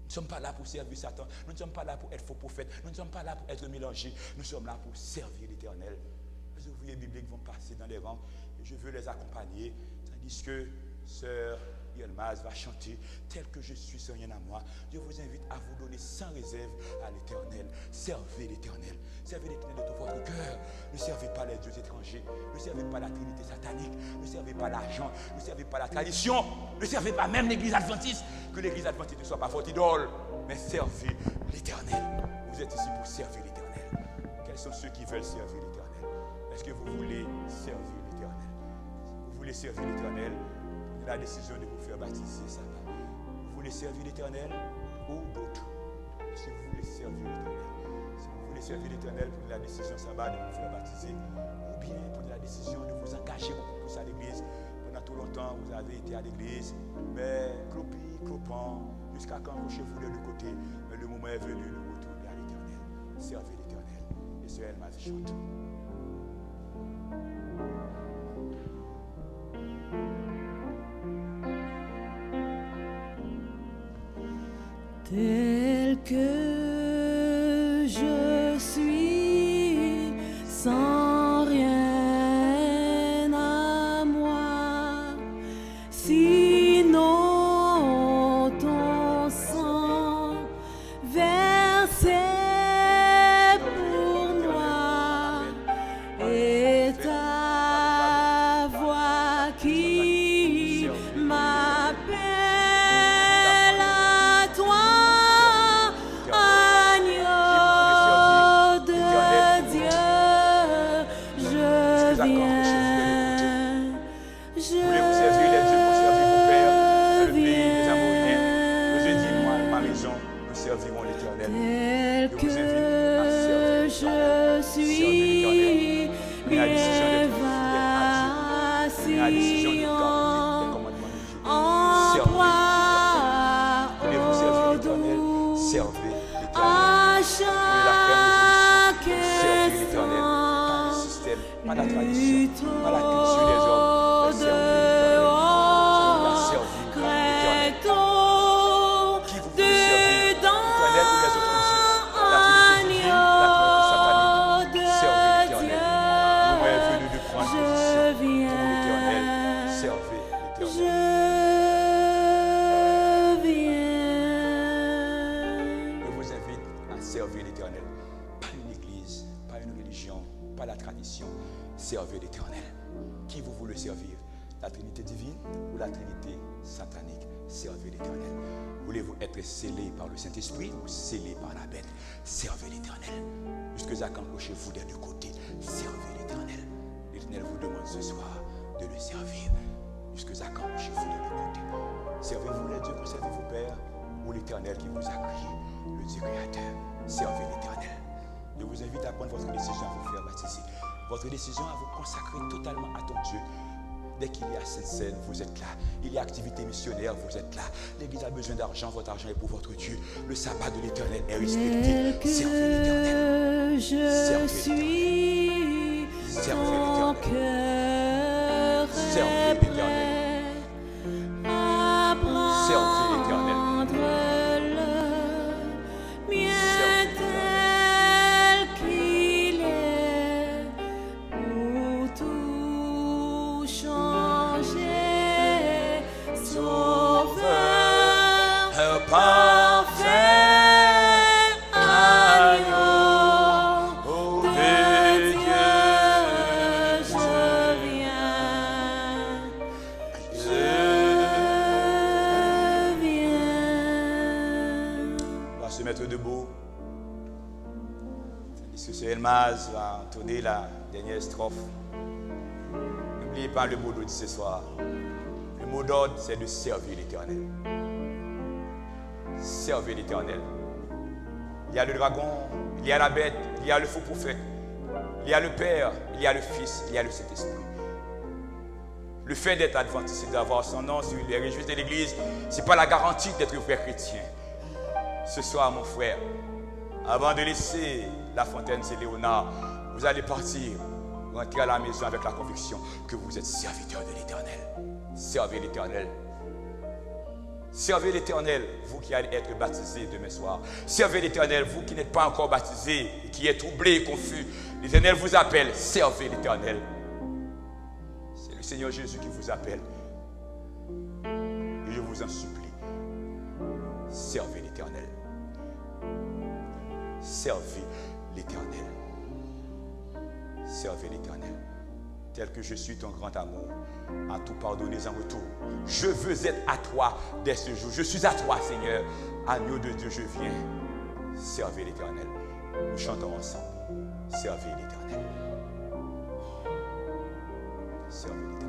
Speaker 3: Nous ne sommes pas là pour servir Satan. Nous ne sommes pas là pour être faux prophètes. Nous ne sommes pas là pour être mélangés. Nous sommes là pour servir l'Éternel. Les ouvriers bibliques vont passer dans les rangs et je veux les accompagner, tandis que Sœur Yelmaz va chanter tel que je suis sans rien à moi. Je vous invite à vous donner sans réserve à l'Éternel. Servez l'Éternel. Servez l'Éternel de tout votre cœur. Ne servez pas les dieux étrangers. Ne servez pas la trinité satanique. Ne servez pas l'argent. Ne servez pas la tradition. Ne servez pas même l'église adventiste. Que l'église adventiste ne soit pas votre idole. Mais servez l'Éternel. Vous êtes ici pour servir l'Éternel. Quels sont ceux qui veulent servir l'Éternel? Est-ce que vous voulez servir l'Éternel? Vous voulez servir l'Éternel? La décision de vous faire baptiser, ça va. Vous voulez servir l'Éternel ou d'autres? Si vous voulez servir l'Éternel, si vous voulez servir l'Éternel, prenez la décision, ça va, de vous faire baptiser, ou bien prenez la décision de vous engager beaucoup plus à l'église. Pendant tout longtemps, vous avez été à l'église, mais clopant, jusqu'à quand couchez-vous de l'autre côté. Mais le moment est venu de retourner à l'Éternel. Servez l'Éternel. Et c'est elle m'a chante.
Speaker 1: Tel que je suis, sans rien à moi, sinon ton sang versé pour moi et ta voix qui m'appelle.
Speaker 3: Pas la tradition, pas la culture des hommes, mais servir l'Éternel. Qui vous voulez servir, l'Éternel ou les autres dieux? La trinité divine, la trinité satanique. Servez l'Éternel. Le moment est venu de prendre position pour l'Éternel. Servez l'Éternel. Je vous invite à servir l'Éternel. Pas une église, pas une religion, pas la tradition. Servez l'Éternel. Qui vous voulez servir? La Trinité divine ou la Trinité satanique? Servez l'Éternel. Voulez-vous être scellé par le Saint-Esprit ou scellé par la bête? Servez l'Éternel. Jusque-là, quand couchez-vous des deux côtés, servez l'Éternel. L'Éternel vous demande ce soir de le servir. Jusque-là, quand couchez-vous des deux côtés. Servez-vous les dieux que servez vos pères ou l'Éternel qui vous a créé, le Dieu créateur? Servez l'Éternel. Je vous invite à prendre votre décision à vous faire baptiser. Votre décision à vous consacrer totalement à ton Dieu. Dès qu'il y a cette scène, vous êtes là. Il y a activité missionnaire, vous êtes là. L'Église a besoin d'argent, votre argent est pour votre Dieu. Le sabbat de l'Éternel est respecté. Servez l'Éternel. Servez l'Éternel. Servez l'Éternel. Servez l'Éternel. Yelmaz va entonner la dernière strophe. N'oubliez pas le mot d'ordre ce soir. Le mot d'ordre, c'est de servir l'Éternel. Servir l'Éternel. Il y a le dragon, il y a la bête, il y a le faux prophète, il y a le Père, il y a le Fils, il y a le Saint-Esprit. Le fait d'être adventiste et d'avoir son nom sur les registres de l'Église, ce n'est pas la garantie d'être vrai chrétien. Ce soir, mon frère, avant de laisser la fontaine Saint-Léonard, vous allez partir, rentrer à la maison avec la conviction que vous êtes serviteur de l'Éternel. Servez l'Éternel. Servez l'Éternel, vous qui allez être baptisés demain soir. Servez l'Éternel, vous qui n'êtes pas encore baptisés et qui êtes troublés et confus. L'Éternel vous appelle, servez l'Éternel. C'est le Seigneur Jésus qui vous appelle. Et je vous en supplie, servez l'Éternel. Servez l'Éternel. Servez l'Éternel. Tel que je suis ton grand amour, à tout pardonner en retour. Je veux être à toi dès ce jour. Je suis à toi, Seigneur. Agneau de Dieu, je viens. Servez l'Éternel. Nous chantons ensemble. Servez l'Éternel. Servez l'Éternel.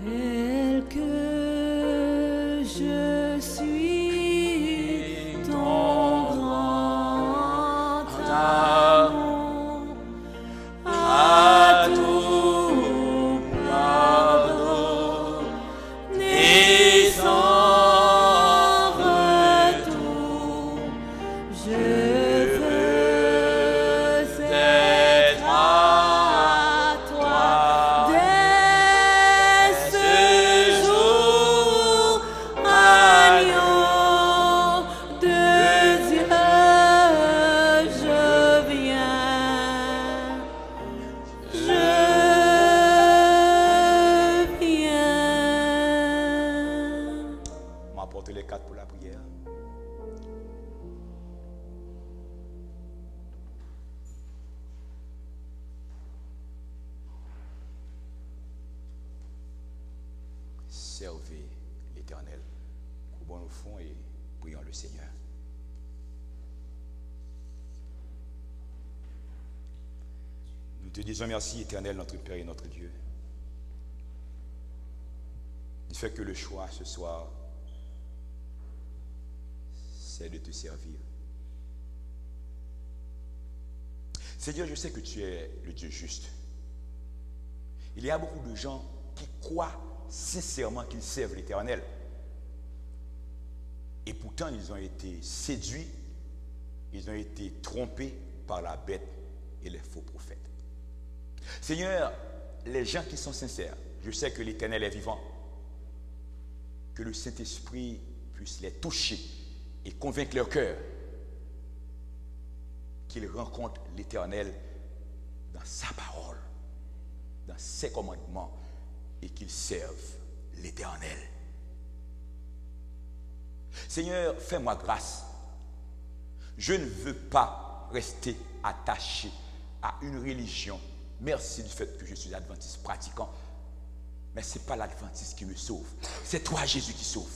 Speaker 4: Tel que je suis ton grand amour, à tout pardonner sans retour, je veux être à toi dès ce jour, agneau de Dieu, je viens,
Speaker 3: M'apportez les 4 pour la prière. Servez l'Éternel. Courbons au fond et prions le Seigneur. Nous te disons merci, Éternel, notre Père et notre Dieu. Il fait que le choix ce soir, c'est de te servir. Seigneur, je sais que tu es le Dieu juste. Il y a beaucoup de gens qui croient sincèrement qu'ils servent l'Éternel. Et pourtant, ils ont été séduits, ils ont été trompés par la bête et les faux prophètes. Seigneur, les gens qui sont sincères, je sais que l'Éternel est vivant, que le Saint-Esprit puisse les toucher et convaincre leur cœur qu'ils rencontrent l'Éternel dans sa parole, dans ses commandements, et qu'ils servent l'Éternel. Seigneur, fais-moi grâce. Je ne veux pas rester attaché à une religion. Merci du fait que je suis adventiste pratiquant. Mais ce n'est pas l'adventiste qui me sauve. C'est toi, Jésus, qui sauve.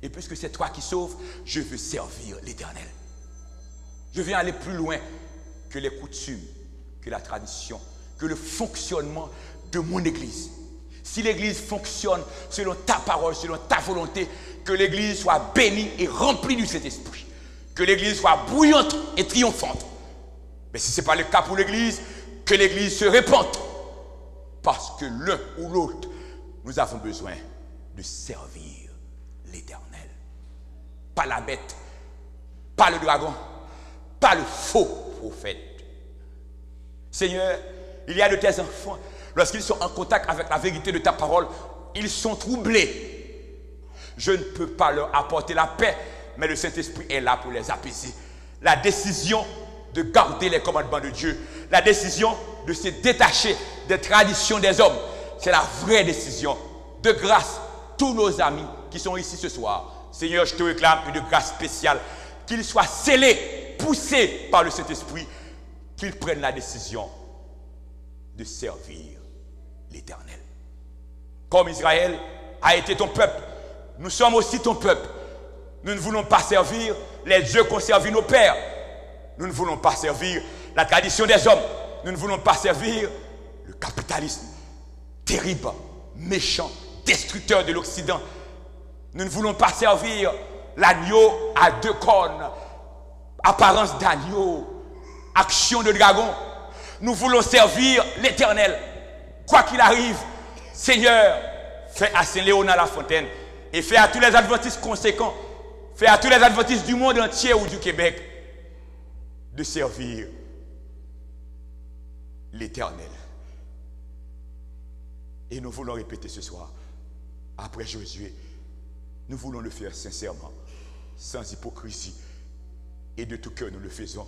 Speaker 3: Et puisque c'est toi qui sauves, je veux servir l'Éternel. Je veux aller plus loin que les coutumes, que la tradition, que le fonctionnement de mon Église. Si l'Église fonctionne selon ta parole, selon ta volonté, que l'Église soit bénie et remplie du Saint-Esprit. Que l'Église soit bouillante et triomphante. Mais si ce n'est pas le cas pour l'Église, que l'Église se répande. Parce que l'un ou l'autre, nous avons besoin de servir l'Éternel. Pas la bête, pas le dragon, pas le faux prophète. Seigneur, il y a de tes enfants, lorsqu'ils sont en contact avec la vérité de ta parole, ils sont troublés. Je ne peux pas leur apporter la paix, mais le Saint-Esprit est là pour les apaiser. La décision de garder les commandements de Dieu, la décision de se détacher des traditions des hommes, c'est la vraie décision. De grâce, tous nos amis qui sont ici ce soir, Seigneur, je te réclame une grâce spéciale, qu'ils soient scellés, poussés par le Saint-Esprit, qu'ils prennent la décision de servir l'Éternel. Comme Israël a été ton peuple, nous sommes aussi ton peuple. Nous ne voulons pas servir les dieux qu'ont servi nos pères. Nous ne voulons pas servir la tradition des hommes. Nous ne voulons pas servir le capitalisme terrible, méchant, destructeur de l'Occident. Nous ne voulons pas servir l'agneau à 2 cornes, apparence d'agneau, action de dragon. Nous voulons servir l'Éternel. Quoi qu'il arrive, Seigneur, fais à Saint-Léonard la Fontaine et fais à tous les adventistes conséquents, fais à tous les adventistes du monde entier ou du Québec de servir l'Éternel. Et nous voulons répéter ce soir, après Josué, nous voulons le faire sincèrement, sans hypocrisie, et de tout cœur nous le faisons.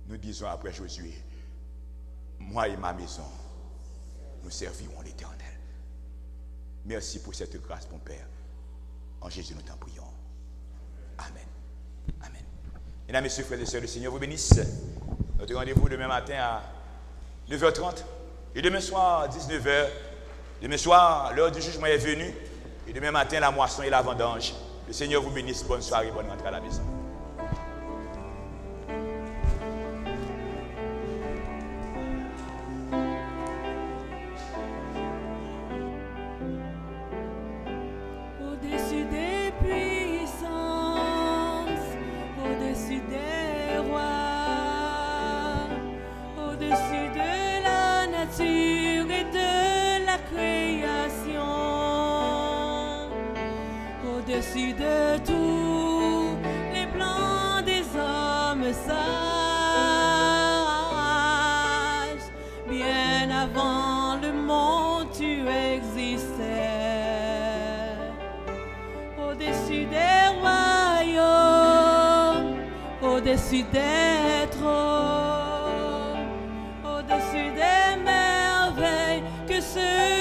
Speaker 3: Nous disons après Josué, moi moi et ma maison, nous servirons l'Éternel. Merci pour cette grâce, mon Père. En Jésus, nous t'en prions. Amen. Amen. Mesdames, Messieurs, frères et sœurs, le Seigneur vous bénisse. Notre rendez-vous demain matin à 9h30. Et demain soir, 19h. Demain soir, l'heure du jugement est venue. Et demain matin, la moisson et la vendange. Le Seigneur vous bénisse. Bonne soirée, bonne rentrée à la maison.
Speaker 4: Au-dessus des puissances, au-dessus des rois, au-dessus de la nature et de la création, au-dessus de tous les plans des hommes sages, bien avant le monde tu existais. Au-dessus des royaumes, au-dessus des trônes, au-dessus des merveilles que ceux